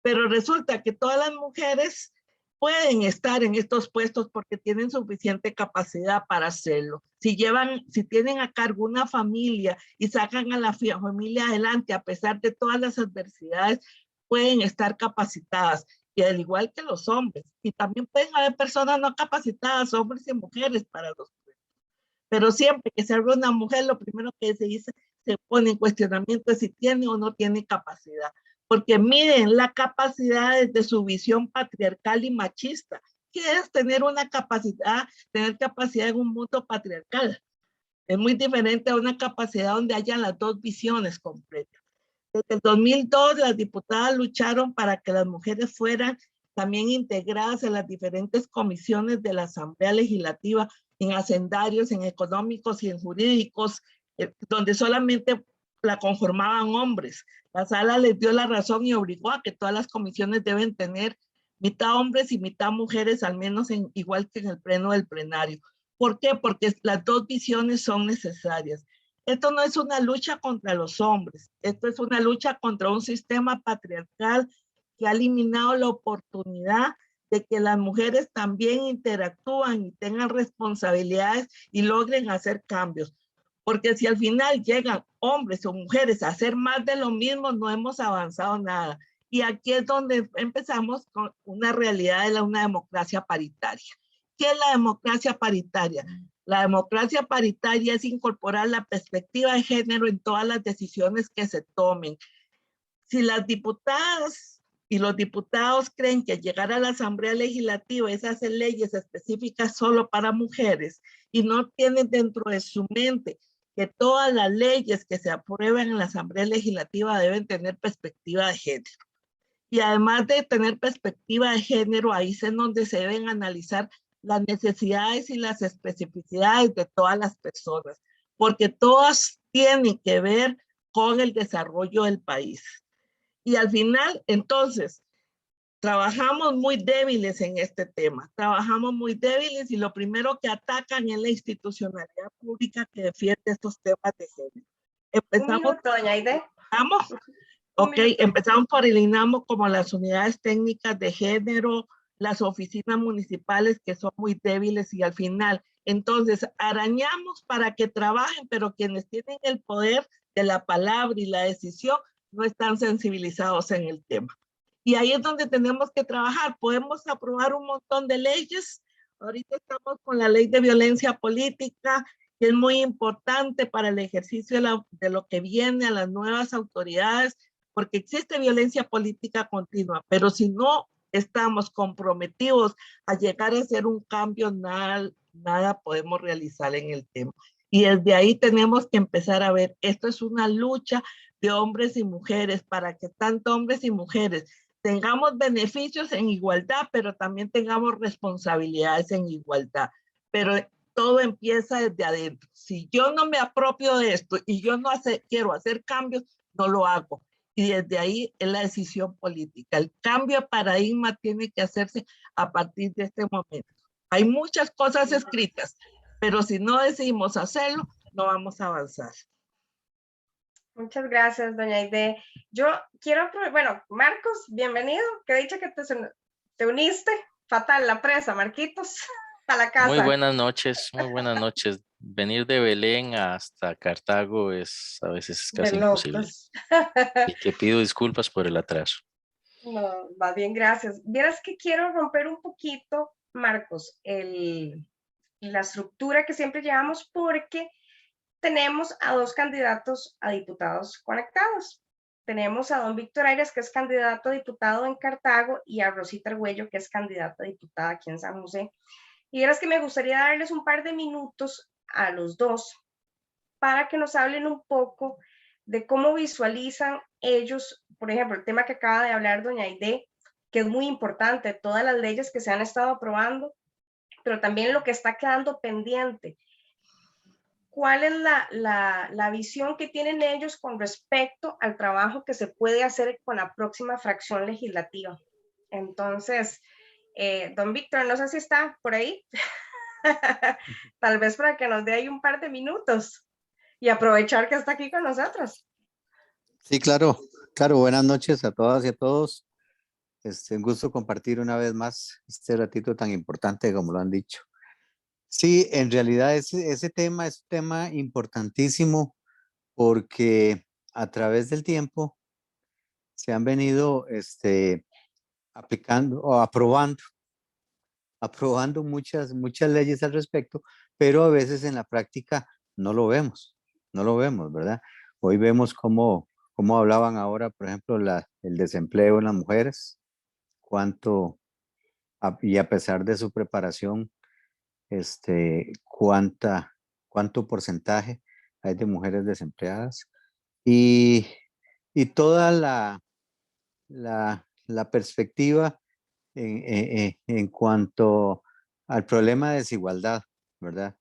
pero resulta que todas las mujeres pueden estar en estos puestos porque tienen suficiente capacidad para hacerlo. Si tienen a cargo una familia y sacan a la familia adelante a pesar de todas las adversidades, pueden estar capacitadas, y al igual que los hombres. Y también pueden haber personas no capacitadas, hombres y mujeres, para los puestos. Pero siempre que se habla una mujer, lo primero que se dice, se pone en cuestionamiento de si tiene o no tiene capacidad, porque miden la capacidad desde su visión patriarcal y machista. ¿Qué es tener capacidad en un mundo patriarcal? Es muy diferente a una capacidad donde haya las dos visiones completas. Desde el 2002, las diputadas lucharon para que las mujeres fueran también integradas en las diferentes comisiones de la Asamblea Legislativa, en hacendarios, en económicos y en jurídicos, donde solamente la conformaban hombres. La sala les dio la razón y obligó a que todas las comisiones deben tener mitad hombres y mitad mujeres, al menos igual que en el pleno del plenario. ¿Por qué? Porque las dos visiones son necesarias. Esto no es una lucha contra los hombres, esto es una lucha contra un sistema patriarcal que ha eliminado la oportunidad de que las mujeres también interactúan y tengan responsabilidades y logren hacer cambios. Porque si al final llegan hombres o mujeres a hacer más de lo mismo, no hemos avanzado nada. Y aquí es donde empezamos con una realidad de una democracia paritaria. ¿Qué es la democracia paritaria? La democracia paritaria es incorporar la perspectiva de género en todas las decisiones que se tomen. Si las diputadas y los diputados creen que llegar a la Asamblea Legislativa es hacer leyes específicas solo para mujeres y no tienen dentro de su mente que todas las leyes que se aprueban en la Asamblea Legislativa deben tener perspectiva de género. Y además de tener perspectiva de género, ahí es en donde se deben analizar las necesidades y las especificidades de todas las personas, porque todas tienen que ver con el desarrollo del país. Y al final, entonces, trabajamos muy débiles en este tema, trabajamos muy débiles y lo primero que atacan es la institucionalidad pública que defiende estos temas de género. Un minuto, doña Aide. Vamos. Ok, empezamos por el INAMO como las unidades técnicas de género, las oficinas municipales que son muy débiles y al final, entonces arañamos para que trabajen, pero quienes tienen el poder de la palabra y la decisión no están sensibilizados en el tema. Y ahí es donde tenemos que trabajar. Podemos aprobar un montón de leyes. Ahorita estamos con la ley de violencia política, que es muy importante para el ejercicio de lo que viene a las nuevas autoridades, porque existe violencia política continua, pero si no estamos comprometidos a llegar a hacer un cambio, nada podemos realizar en el tema. Y desde ahí tenemos que empezar a ver, esto es una lucha de hombres y mujeres para que tanto hombres y mujeres tengamos beneficios en igualdad, pero también tengamos responsabilidades en igualdad. Pero todo empieza desde adentro. Si yo no me apropio de esto y yo no quiero hacer cambios, no lo hago. Y desde ahí es la decisión política. El cambio de paradigma tiene que hacerse a partir de este momento. Hay muchas cosas escritas, pero si no decidimos hacerlo, no vamos a avanzar. Muchas gracias, doña Aide. Yo quiero, bueno, Marcos, bienvenido. Qué dicha que te uniste. Fatal la presa, Marquitos, a la casa. Muy buenas noches, muy buenas noches. Venir de Belén hasta Cartago es a veces casi imposible. Y te pido disculpas por el atraso. No, va bien, gracias. Vieras que quiero romper un poquito, Marcos, la estructura que siempre llevamos porque tenemos a dos candidatos a diputados conectados. Tenemos a don Víctor Arias, que es candidato a diputado en Cartago, y a Rosita Argüello, que es candidata a diputada aquí en San José. Y es que me gustaría darles un par de minutos a los dos para que nos hablen un poco de cómo visualizan ellos, por ejemplo, el tema que acaba de hablar doña Aide, que es muy importante, todas las leyes que se han estado aprobando, pero también lo que está quedando pendiente. ¿Cuál es la visión que tienen ellos con respecto al trabajo que se puede hacer con la próxima fracción legislativa? Entonces, don Víctor, no sé si está por ahí, tal vez para que nos dé ahí un par de minutos y aprovechar que está aquí con nosotros. Sí, claro, buenas noches a todas y a todos. Un gusto compartir una vez más este ratito tan importante como lo han dicho. Sí, en realidad ese tema es un tema importantísimo porque a través del tiempo se han venido aplicando o aprobando muchas leyes al respecto, pero a veces en la práctica no lo vemos, ¿verdad? Hoy vemos cómo hablaban ahora, por ejemplo, el desempleo en las mujeres, y a pesar de su preparación, cuánto porcentaje hay de mujeres desempleadas y toda la perspectiva en cuanto al problema de desigualdad, ¿verdad?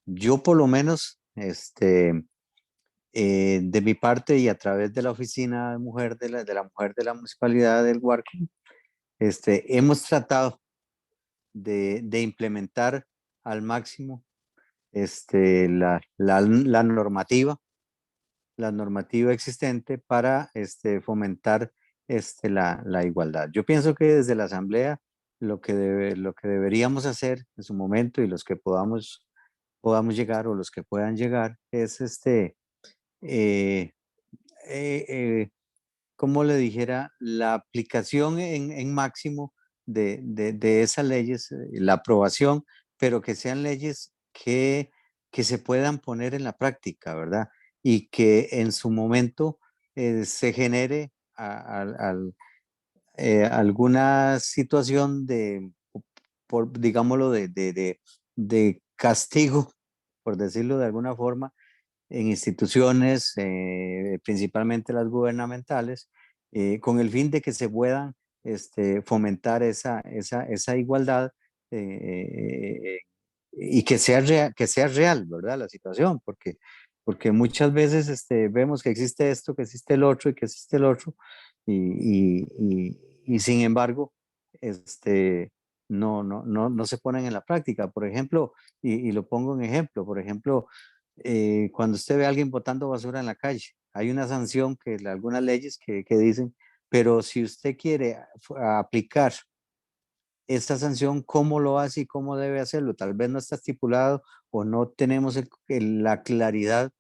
Yo por lo menos, de mi parte y a través de la oficina de mujer de la mujer de la municipalidad del Guarco, hemos tratado de implementar al máximo la normativa existente para fomentar la igualdad. Yo pienso que desde la Asamblea lo que deberíamos hacer en su momento y los que podamos llegar o los que puedan llegar es como le dijera, la aplicación en máximo de esas leyes, la aprobación, pero que sean leyes que se puedan poner en la práctica, ¿verdad? Y que en su momento se genere alguna situación digámoslo, de castigo, por decirlo de alguna forma, en instituciones, principalmente las gubernamentales, con el fin de que se puedan fomentar esa igualdad y que sea real, ¿verdad? La situación, porque muchas veces vemos que existe esto, que existe el otro y que existe el otro, y sin embargo, no se ponen en la práctica. Por ejemplo, y lo pongo en ejemplo, por ejemplo, cuando usted ve a alguien botando basura en la calle, hay una sanción algunas leyes que dicen, pero si usted quiere aplicar esta sanción, ¿cómo lo hace y cómo debe hacerlo? Tal vez no está estipulado o no tenemos la claridad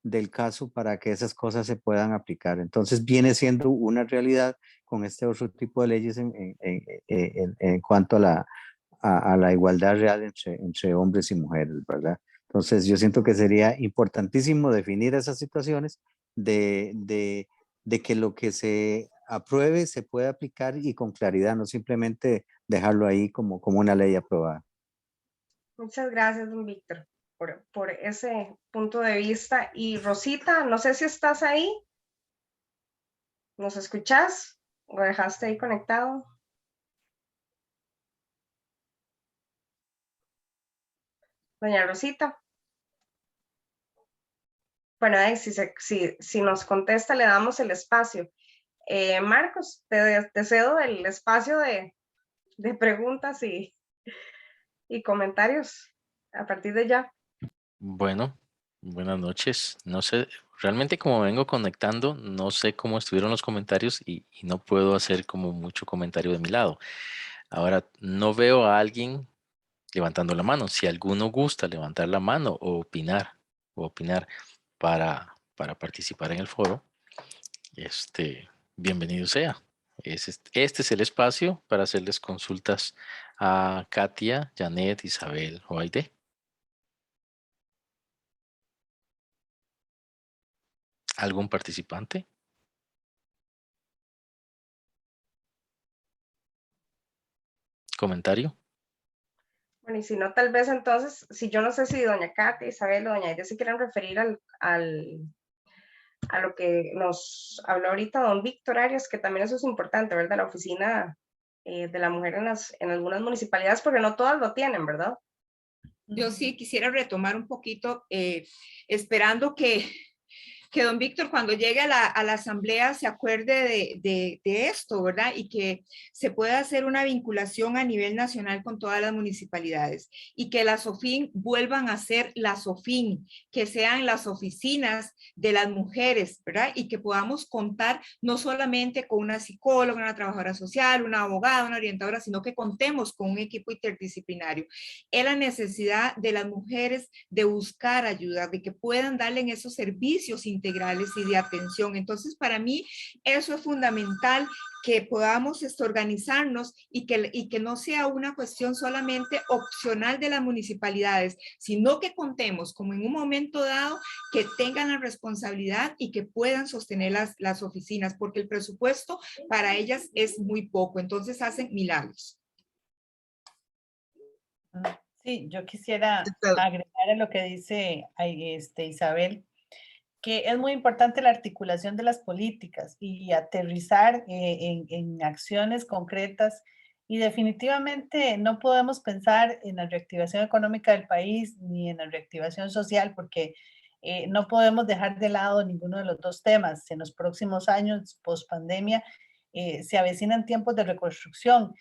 del caso para que esas cosas se puedan aplicar. Entonces viene siendo una realidad con este otro tipo de leyes en cuanto a la igualdad real entre hombres y mujeres, ¿verdad? Entonces yo siento que sería importantísimo definir esas situaciones de que lo que se apruebe se puede aplicar y con claridad, no simplemente dejarlo ahí como una ley aprobada. Muchas gracias, don Víctor, por ese punto de vista. Y Rosita, no sé si estás ahí. ¿Nos escuchás? ¿O dejaste ahí conectado? Doña Rosita. Bueno, si nos contesta, le damos el espacio. Marcos, te cedo el espacio de preguntas y comentarios a partir de ya. Bueno, buenas noches. No sé, realmente como vengo conectando, no sé cómo estuvieron los comentarios y no puedo hacer como mucho comentario de mi lado. Ahora, no veo a alguien levantando la mano. Si alguno gusta levantar la mano o opinar para participar en el foro, bienvenido sea. Este es el espacio para hacerles consultas a Katia, Janet, Isabel o Aide. ¿Algún participante? ¿Comentario? Bueno, y si no, tal vez entonces, si yo no sé si doña Katia, Isabel o doña Aide se quieren referir a lo que nos habló ahorita don Víctor Arias, que también eso es importante, ¿verdad? La oficina de la mujer en algunas municipalidades, porque no todas lo tienen, ¿verdad? Yo sí quisiera retomar un poquito, esperando que don Víctor cuando llegue a la asamblea se acuerde de esto, ¿verdad? Y que se pueda hacer una vinculación a nivel nacional con todas las municipalidades y que las SOFIN vuelvan a ser las SOFIN, que sean las oficinas de las mujeres, ¿verdad? Y que podamos contar no solamente con una psicóloga, una trabajadora social, una abogada, una orientadora, sino que contemos con un equipo interdisciplinario. Es la necesidad de las mujeres de buscar ayuda, de que puedan darle en esos servicios integrales y de atención. Entonces, para mí, eso es fundamental, que podamos organizarnos y que no sea una cuestión solamente opcional de las municipalidades, sino que contemos como en un momento dado que tengan la responsabilidad y que puedan sostener las oficinas, porque el presupuesto para ellas es muy poco, entonces hacen milagros. Sí, yo quisiera agregar a lo que dice Isabel, que es muy importante la articulación de las políticas y aterrizar en acciones concretas, y definitivamente no podemos pensar en la reactivación económica del país ni en la reactivación social, porque no podemos dejar de lado ninguno de los dos temas. En los próximos años, post pandemia, se avecinan tiempos de reconstrucción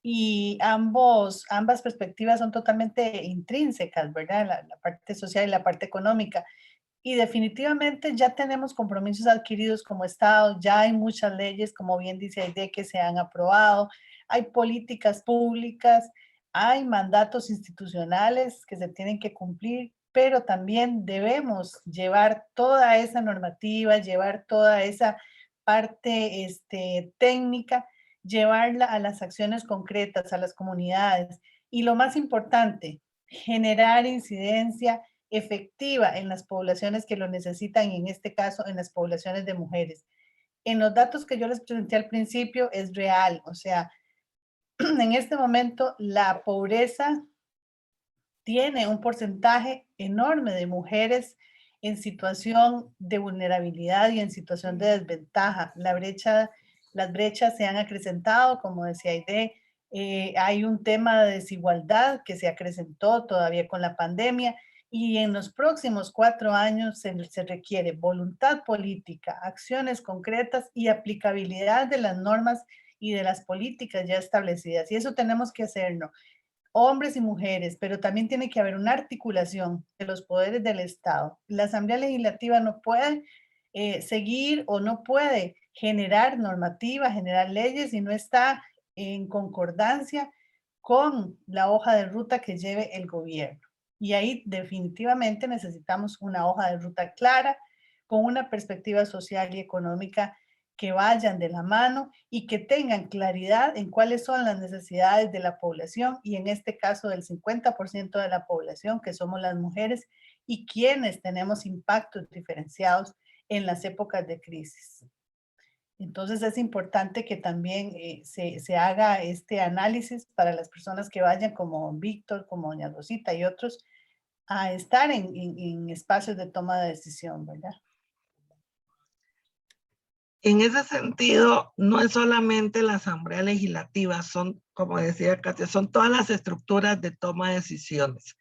y ambas perspectivas son totalmente intrínsecas, ¿verdad? La parte social y la parte económica. Y definitivamente ya tenemos compromisos adquiridos como Estado, ya hay muchas leyes, como bien dice Aide, que se han aprobado, hay políticas públicas, hay mandatos institucionales que se tienen que cumplir, pero también debemos llevar toda esa normativa, llevar toda esa parte técnica, llevarla a las acciones concretas, a las comunidades. Y lo más importante, generar incidencia efectiva en las poblaciones que lo necesitan, y en este caso en las poblaciones de mujeres. En los datos que yo les presenté al principio es real, o sea, en este momento la pobreza tiene un porcentaje enorme de mujeres en situación de vulnerabilidad y en situación de desventaja. Las brechas se han acrecentado, como decía Aide, hay un tema de desigualdad que se acrecentó todavía con la pandemia, y en los próximos 4 años se requiere voluntad política, acciones concretas y aplicabilidad de las normas y de las políticas ya establecidas. Y eso tenemos que hacerlo, hombres y mujeres, pero también tiene que haber una articulación de los poderes del Estado. La Asamblea Legislativa no puede seguir o no puede generar normativa, generar leyes y no está en concordancia con la hoja de ruta que lleve el gobierno. Y ahí definitivamente necesitamos una hoja de ruta clara, con una perspectiva social y económica que vayan de la mano y que tengan claridad en cuáles son las necesidades de la población y en este caso del 50% de la población que somos las mujeres y quienes tenemos impactos diferenciados en las épocas de crisis. Entonces es importante que también se haga este análisis para las personas que vayan como Víctor, como doña Rosita y otros a estar en espacios de toma de decisión, ¿verdad? En ese sentido, no es solamente la Asamblea Legislativa, son, como decía Katia, son todas las estructuras de toma de decisiones.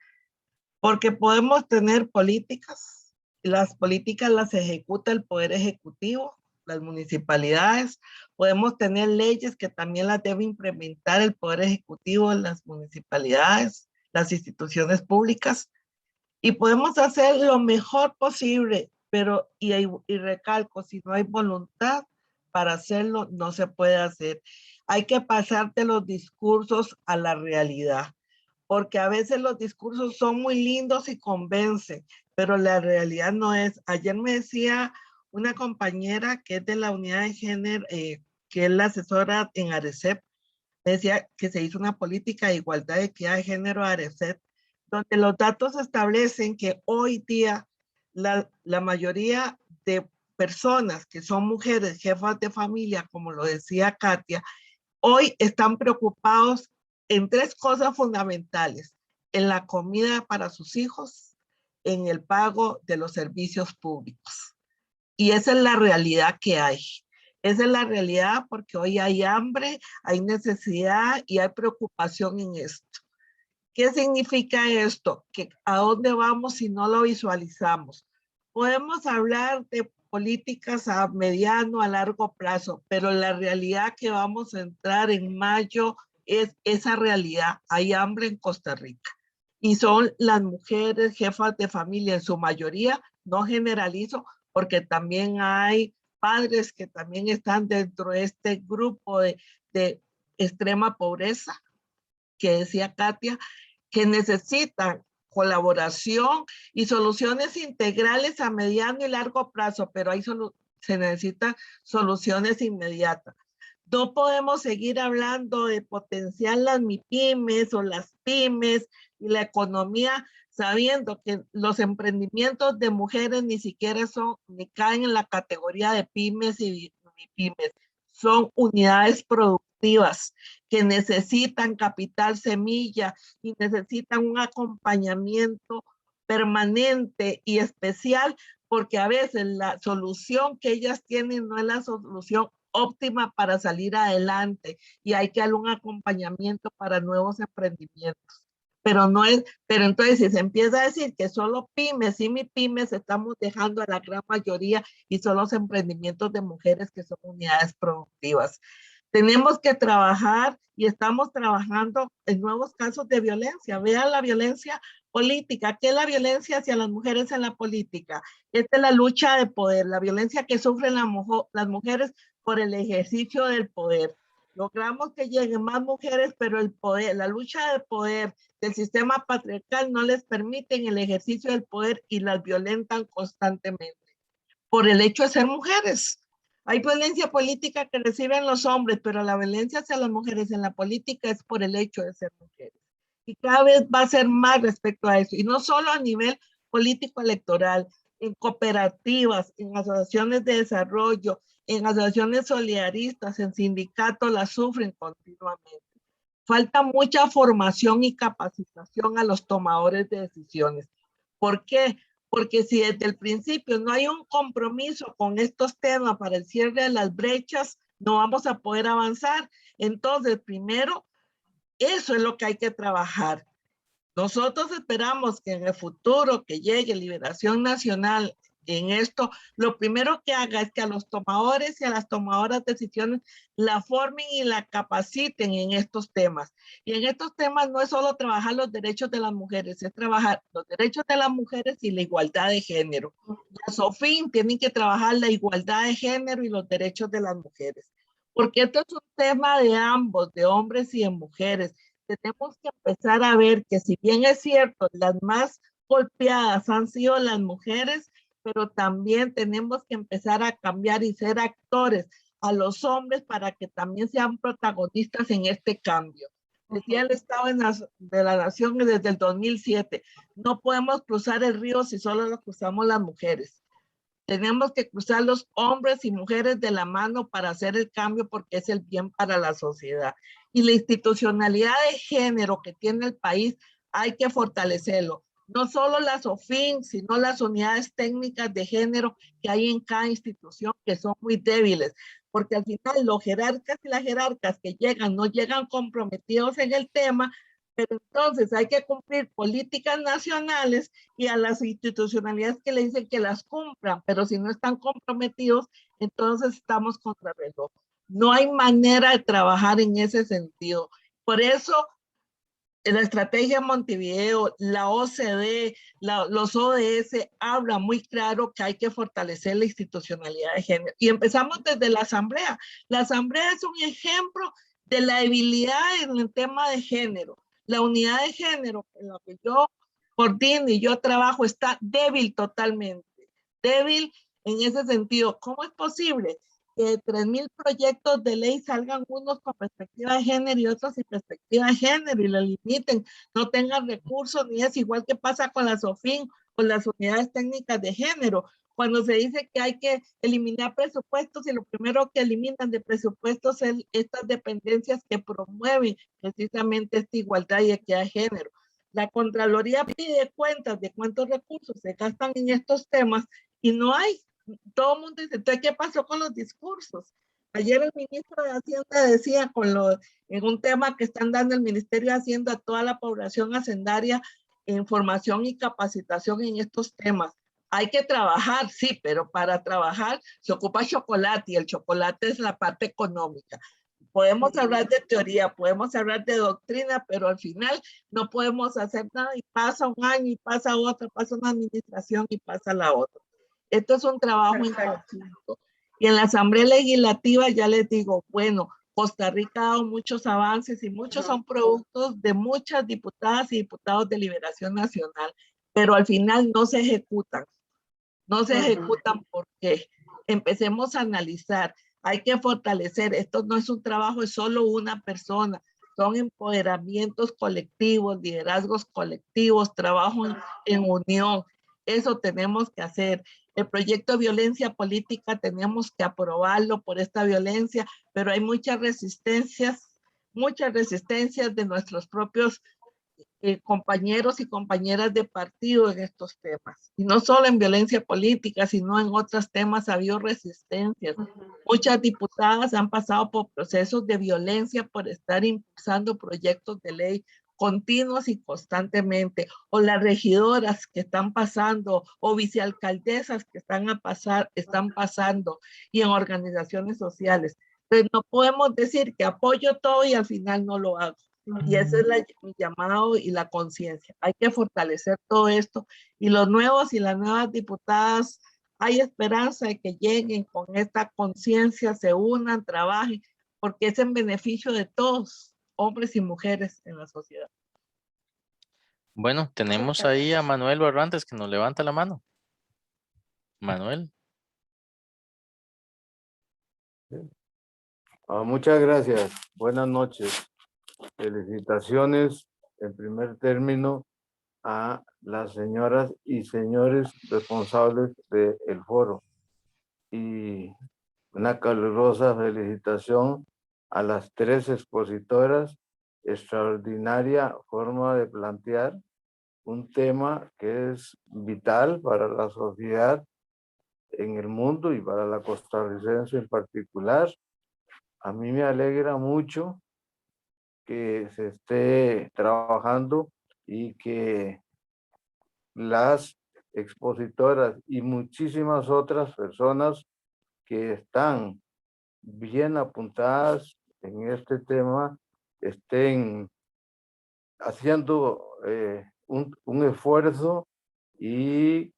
Porque podemos tener políticas, las políticas las ejecuta el Poder Ejecutivo, las municipalidades, podemos tener leyes que también las debe implementar el Poder Ejecutivo, las municipalidades, las instituciones públicas, y podemos hacer lo mejor posible, pero, y recalco, si no hay voluntad para hacerlo, no se puede hacer. Hay que pasar de los discursos a la realidad, porque a veces los discursos son muy lindos y convencen, pero la realidad no es. Ayer me decía una compañera que es de la unidad de género, que es la asesora en ARECEP, me decía que se hizo una política de igualdad de equidad de género ARECEP, donde los datos establecen que hoy día la mayoría de personas que son mujeres, jefas de familia, como lo decía Katia, hoy están preocupados en 3 cosas fundamentales: en la comida para sus hijos, en el pago de los servicios públicos. Y esa es la realidad que hay. Esa es la realidad porque hoy hay hambre, hay necesidad y hay preocupación en esto. ¿Qué significa esto? Que ¿a dónde vamos si no lo visualizamos? Podemos hablar de políticas a mediano, a largo plazo, pero la realidad que vamos a entrar en mayo es esa realidad. Hay hambre en Costa Rica y son las mujeres jefas de familia en su mayoría, no generalizo, porque también hay padres que también están dentro de este grupo de extrema pobreza, que decía Katia, que necesitan colaboración y soluciones integrales a mediano y largo plazo, pero ahí se necesitan soluciones inmediatas. No podemos seguir hablando de potenciar las MIPYMES o las pymes y la economía, sabiendo que los emprendimientos de mujeres ni siquiera ni caen en la categoría de pymes y MIPYMES. Son unidades productivas que necesitan capital semilla y necesitan un acompañamiento permanente y especial, porque a veces la solución que ellas tienen no es la solución óptima para salir adelante y hay que darle un acompañamiento para nuevos emprendimientos. Pero entonces si se empieza a decir que solo pymes y MIPYMES, estamos dejando a la gran mayoría y son los emprendimientos de mujeres que son unidades productivas. Tenemos que trabajar y estamos trabajando en nuevos casos de violencia. Vean la violencia política. ¿Qué es la violencia hacia las mujeres en la política? Esta es la lucha de poder, la violencia que sufren las mujeres por el ejercicio del poder. Logramos que lleguen más mujeres, pero el poder, la lucha de poder del sistema patriarcal no les permiten el ejercicio del poder y las violentan constantemente por el hecho de ser mujeres. Hay violencia política que reciben los hombres, pero la violencia hacia las mujeres en la política es por el hecho de ser mujeres. Y cada vez va a ser más respecto a eso. Y no solo a nivel político electoral, en cooperativas, en asociaciones de desarrollo, en asociaciones solidaristas, en sindicatos, las sufren continuamente. Falta mucha formación y capacitación a los tomadores de decisiones. ¿Por qué? Porque si desde el principio no hay un compromiso con estos temas para el cierre de las brechas, no vamos a poder avanzar. Entonces, primero, eso es lo que hay que trabajar. Nosotros esperamos que en el futuro que llegue Liberación Nacional en esto, lo primero que haga es que a los tomadores y a las tomadoras de decisiones la formen y la capaciten en estos temas. Y en estos temas no es solo trabajar los derechos de las mujeres, es trabajar los derechos de las mujeres y la igualdad de género. Las SOFIN tienen que trabajar la igualdad de género y los derechos de las mujeres. Porque esto es un tema de ambos, de hombres y de mujeres. Tenemos que empezar a ver que si bien es cierto, las más golpeadas han sido las mujeres, pero también tenemos que empezar a cambiar y ser actores a los hombres para que también sean protagonistas en este cambio. Decía el Estado de la Nación desde el 2007, no podemos cruzar el río si solo lo cruzamos las mujeres. Tenemos que cruzar los hombres y mujeres de la mano para hacer el cambio porque es el bien para la sociedad. Y la institucionalidad de género que tiene el país hay que fortalecerlo. No solo las SOFIN, sino las unidades técnicas de género que hay en cada institución que son muy débiles. Porque al final los jerarcas y las jerarcas que llegan no llegan comprometidos en el tema, pero entonces hay que cumplir políticas nacionales y a las institucionalidades que le dicen que las cumplan, pero si no están comprometidos, entonces estamos contra el reloj. No hay manera de trabajar en ese sentido. Por eso, la estrategia Montevideo, la OCDE, los ODS hablan muy claro que hay que fortalecer la institucionalidad de género. Y empezamos desde la Asamblea. La Asamblea es un ejemplo de la debilidad en el tema de género. La unidad de género en la que yo coordino y yo trabajo está débil totalmente. Débil en ese sentido. ¿Cómo es posible que de 3,000 proyectos de ley salgan unos con perspectiva de género y otros sin perspectiva de género y lo limiten, no tengan recursos, ni es igual que pasa con la SOFIN, con las unidades técnicas de género? Cuando se dice que hay que eliminar presupuestos y lo primero que eliminan de presupuestos es estas dependencias que promueven precisamente esta igualdad y equidad de género. La Contraloría pide cuentas de cuántos recursos se gastan en estos temas y no hay. Todo el mundo dice, entonces, ¿qué pasó con los discursos? Ayer el ministro de Hacienda decía en un tema que están dando el Ministerio de Hacienda a toda la población hacendaria en formación y capacitación en estos temas. Hay que trabajar, sí, pero para trabajar se ocupa chocolate y el chocolate es la parte económica. Podemos hablar de teoría, podemos hablar de doctrina, pero al final no podemos hacer nada y pasa un año y pasa otro, pasa una administración y pasa la otra. Esto es un trabajo en conjunto. Y en la Asamblea Legislativa ya les digo, bueno, Costa Rica ha dado muchos avances y muchos son productos de muchas diputadas y diputados de Liberación Nacional, pero al final no se ejecutan. No se ejecutan porque empecemos a analizar. Hay que fortalecer. Esto no es un trabajo de solo una persona. Son empoderamientos colectivos, liderazgos colectivos, trabajo en unión. Eso tenemos que hacer. El proyecto de violencia política tenemos que aprobarlo por esta violencia, pero hay muchas resistencias de nuestros propios compañeros y compañeras de partido en estos temas. Y no solo en violencia política, sino en otros temas ha habido resistencias. Muchas diputadas han pasado por procesos de violencia por estar impulsando proyectos de ley continuos y constantemente, o las regidoras que están pasando, o vicealcaldesas que están pasando, y en organizaciones sociales. Entonces no podemos decir que apoyo todo y al final no lo hago. Y ese es mi llamado y la conciencia. Hay que fortalecer todo esto. Y los nuevos y las nuevas diputadas, hay esperanza de que lleguen con esta conciencia, se unan, trabajen, porque es en beneficio de todos, hombres y mujeres en la sociedad. Bueno, tenemos ahí a Manuel Barrantes que nos levanta la mano. Manuel. Muchas gracias. Buenas noches. Felicitaciones en primer término a las señoras y señores responsables del foro. Y una calurosa felicitación a las 3 expositoras. Extraordinaria forma de plantear un tema que es vital para la sociedad en el mundo y para la costarricense en particular. A mí me alegra mucho que se esté trabajando y que las expositoras y muchísimas otras personas que están bien apuntadas en este tema, estén haciendo un esfuerzo y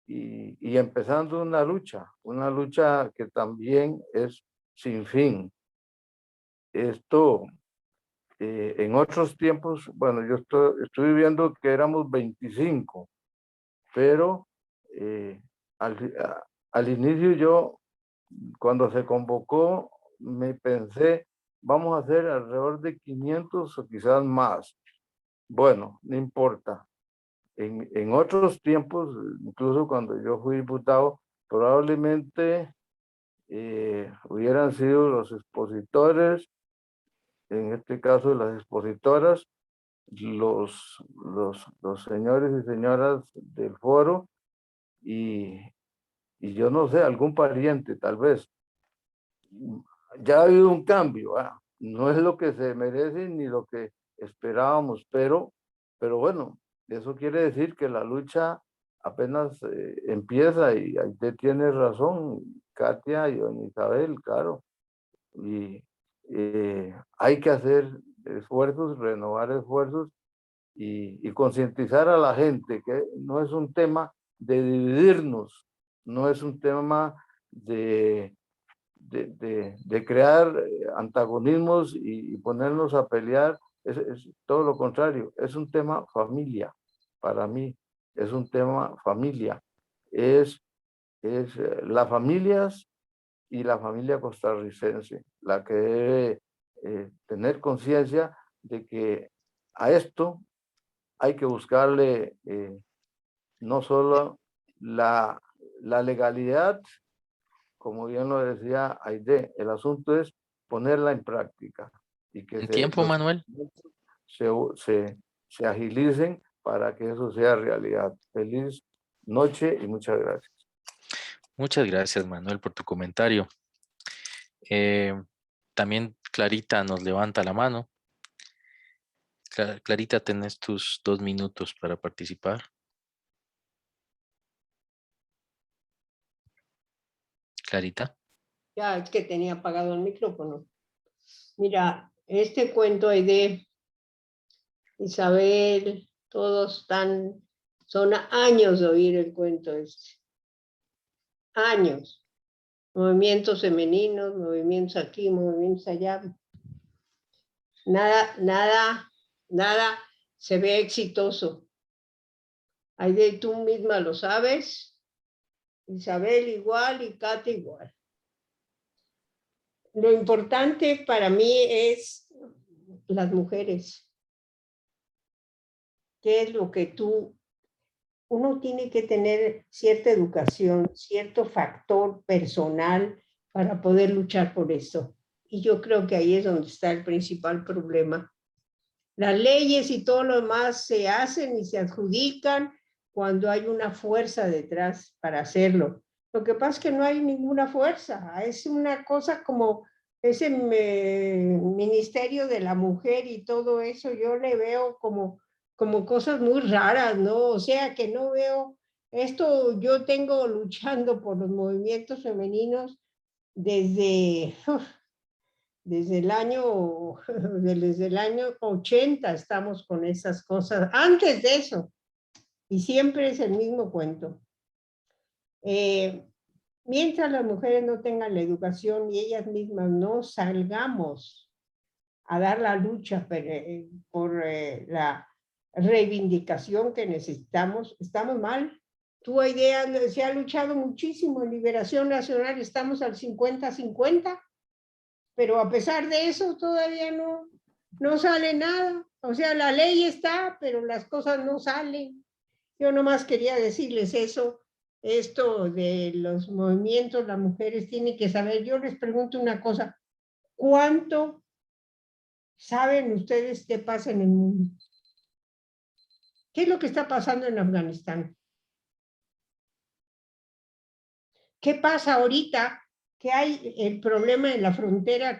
empezando una lucha que también es sin fin. Esto, en otros tiempos, bueno, yo estoy viendo que éramos 25, pero al inicio yo, cuando se convocó, me pensé, vamos a hacer alrededor de 500 o quizás más. Bueno, no importa. En otros tiempos, incluso cuando yo fui diputado, probablemente hubieran sido los expositores, en este caso las expositoras, los señores y señoras del foro y yo no sé, algún pariente tal vez. Ya ha habido un cambio, no es lo que se merece ni lo que esperábamos, pero bueno, eso quiere decir que la lucha apenas empieza y usted tiene razón, Katia y doña Isabel, claro, y hay que hacer esfuerzos, renovar esfuerzos y concientizar a la gente que no es un tema de dividirnos, no es un tema de crear antagonismos y ponernos a pelear, es todo lo contrario, es un tema familia, para mí es un tema familia, es las familias y la familia costarricense la que debe tener conciencia de que a esto hay que buscarle no solo la legalidad, como bien lo decía Aide, el asunto es ponerla en práctica y que ¿En tiempo, los Manuel? se agilicen para que eso sea realidad. Feliz noche y muchas gracias. Muchas gracias, Manuel, por tu comentario. También Clarita nos levanta la mano. Clarita, tenés tus 2 minutos para participar. Clarita. Ya, es que tenía apagado el micrófono. Mira, este cuento de Isabel, todos son años de oír el cuento este. Años. Movimientos femeninos, movimientos aquí, movimientos allá. Nada se ve exitoso. Aide, tú misma lo sabes. Isabel igual y Katy igual. Lo importante para mí es las mujeres. ¿Qué es lo que uno tiene que tener cierta educación, cierto factor personal para poder luchar por esto? Y yo creo que ahí es donde está el principal problema. Las leyes y todo lo demás se hacen y se adjudican cuando hay una fuerza detrás para hacerlo. Lo que pasa es que no hay ninguna fuerza. Es una cosa como ese ministerio de la mujer y todo eso, yo le veo como cosas muy raras, ¿no? O sea, que no veo esto. Yo tengo luchando por los movimientos femeninos desde el año 80 estamos con esas cosas, antes de eso, y siempre es el mismo cuento. Mientras las mujeres no tengan la educación y ellas mismas no salgamos a dar la lucha por la reivindicación que necesitamos, estamos mal. Tu idea se ha luchado muchísimo en Liberación Nacional, estamos al 50-50, pero a pesar de eso todavía no sale nada. O sea, la ley está, pero las cosas no salen. Yo nomás quería decirles eso. Esto de los movimientos, las mujeres tienen que saber. Yo les pregunto una cosa, ¿cuánto saben ustedes qué pasa en el mundo? ¿Qué es lo que está pasando en Afganistán? ¿Qué pasa ahorita que hay el problema en la frontera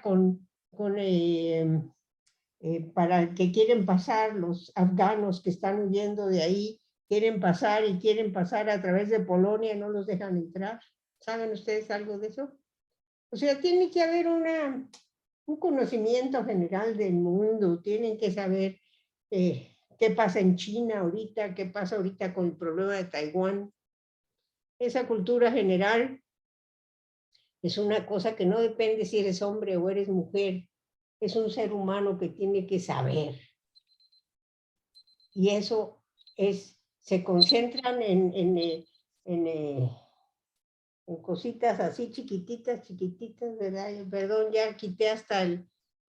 para que quieren pasar los afganos que están huyendo de ahí quieren pasar y quieren pasar a través de Polonia, no los dejan entrar. ¿Saben ustedes algo de eso? O sea, tiene que haber un conocimiento general del mundo, tienen que saber qué pasa en China ahorita, qué pasa ahorita con el problema de Taiwán. Esa cultura general es una cosa que no depende si eres hombre o eres mujer, es un ser humano que tiene que saber. Y eso se concentran en cositas así chiquititas, ¿verdad? Perdón, ya quité hasta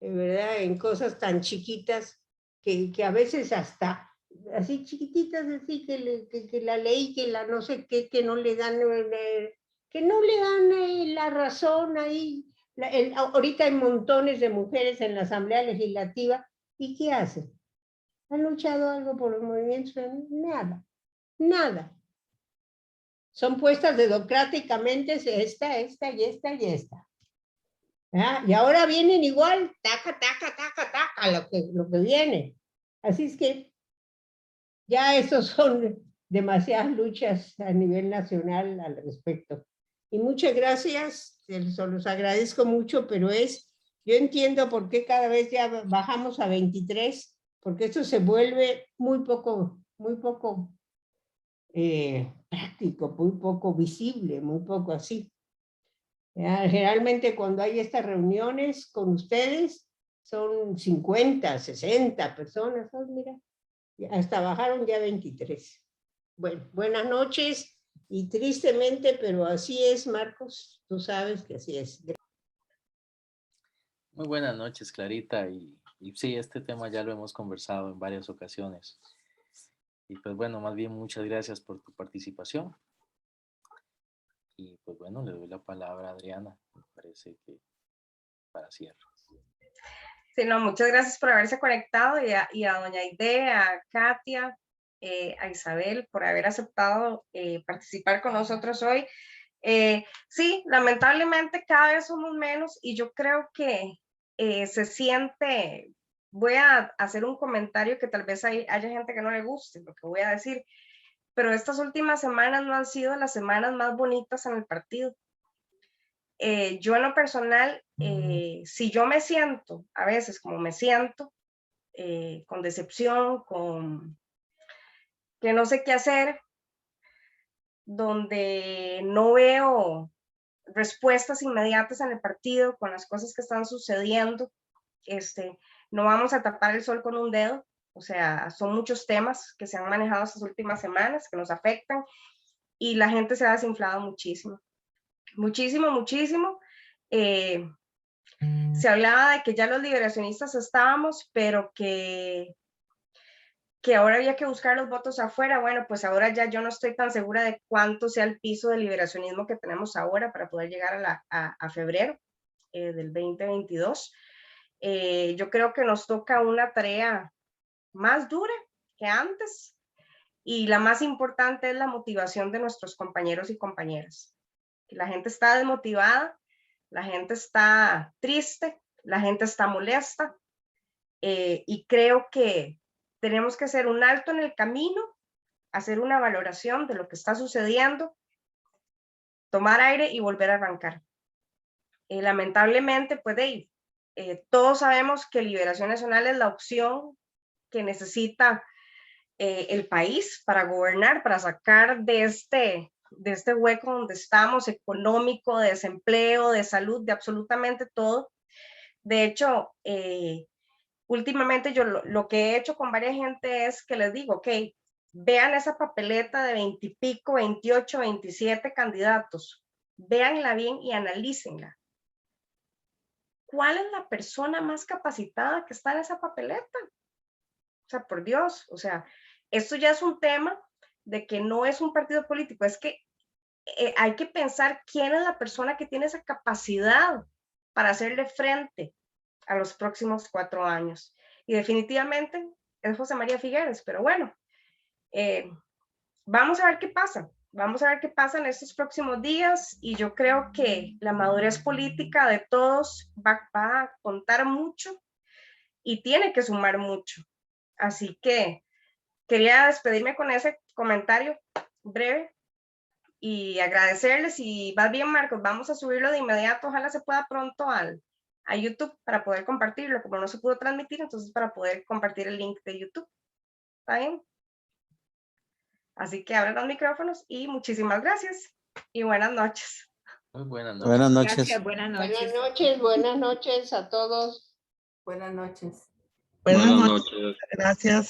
¿verdad? En cosas tan chiquitas que a veces hasta así chiquititas, así que la ley, que la no sé qué, que no le dan la razón ahí. Ahorita hay montones de mujeres en la Asamblea Legislativa, ¿y qué hacen? ¿Han luchado algo por los movimientos? Nada, nada. Son puestas democráticamente esta y esta y esta. ¿Ah? Y ahora vienen igual, taca, lo que viene. Así es que ya estos son demasiadas luchas a nivel nacional al respecto. Y muchas gracias, los agradezco mucho, pero yo entiendo por qué cada vez ya bajamos a 23, porque esto se vuelve muy poco práctico, muy poco visible, muy poco así. Generalmente cuando hay estas reuniones con ustedes, son 50, 60 personas, ¿sabes? Mira, hasta bajaron ya 23. Bueno, buenas noches, y tristemente, pero así es, Marcos, tú sabes que así es. Muy buenas noches, Clarita, y sí, este tema ya lo hemos conversado en varias ocasiones. Y pues bueno, más bien muchas gracias por tu participación. Y pues bueno, le doy la palabra a Adriana, me parece que para cierre. Sí, no, muchas gracias por haberse conectado y a doña Aide, a Katia, a Isabel por haber aceptado participar con nosotros hoy. Sí, lamentablemente cada vez somos menos y yo creo que se siente, voy a hacer un comentario que tal vez haya gente que no le guste lo que voy a decir, pero estas últimas semanas no han sido las semanas más bonitas en el partido. Yo en lo personal, si yo me siento, a veces como me siento, con decepción, con que no sé qué hacer, donde no veo respuestas inmediatas en el partido con las cosas que están sucediendo, no vamos a tapar el sol con un dedo, o sea, son muchos temas que se han manejado estas últimas semanas que nos afectan y la gente se ha desinflado muchísimo, muchísimo, muchísimo. Se hablaba de que ya los liberacionistas estábamos, pero que ahora había que buscar los votos afuera. Bueno, pues ahora ya yo no estoy tan segura de cuánto sea el piso de liberacionismo que tenemos ahora para poder llegar a febrero del 2022. Yo creo que nos toca una tarea más dura que antes y la más importante es la motivación de nuestros compañeros y compañeras. La gente está desmotivada, la gente está triste, la gente está molesta y creo que tenemos que hacer un alto en el camino, hacer una valoración de lo que está sucediendo, tomar aire y volver a arrancar. Lamentablemente, pues todos sabemos que Liberación Nacional es la opción que necesita el país para gobernar, para sacar de este hueco donde estamos, económico, de desempleo, de salud, de absolutamente todo. De hecho, últimamente yo lo que he hecho con varias gente es que les digo, ok, vean esa papeleta de 20 y pico, 28, 27 candidatos, véanla bien y analícenla. ¿Cuál es la persona más capacitada que está en esa papeleta? O sea, por Dios, o sea, esto ya es un tema de que no es un partido político, es que hay que pensar quién es la persona que tiene esa capacidad para hacerle frente a los próximos 4 años. Y definitivamente es José María Figueres, pero bueno, vamos a ver qué pasa. Vamos a ver qué pasa en estos próximos días y yo creo que la madurez política de todos va a contar mucho y tiene que sumar mucho. Así que quería despedirme con ese comentario breve y agradecerles. Y más bien, Marcos, vamos a subirlo de inmediato, ojalá se pueda pronto a YouTube para poder compartirlo, como no se pudo transmitir, entonces para poder compartir el link de YouTube. ¿Está bien? Así que abran los micrófonos y muchísimas gracias y buenas noches. Muy buenas noches. Buenas noches. Gracias, buenas noches. Buenas noches a todos. Buenas noches. Buenas noches. Gracias.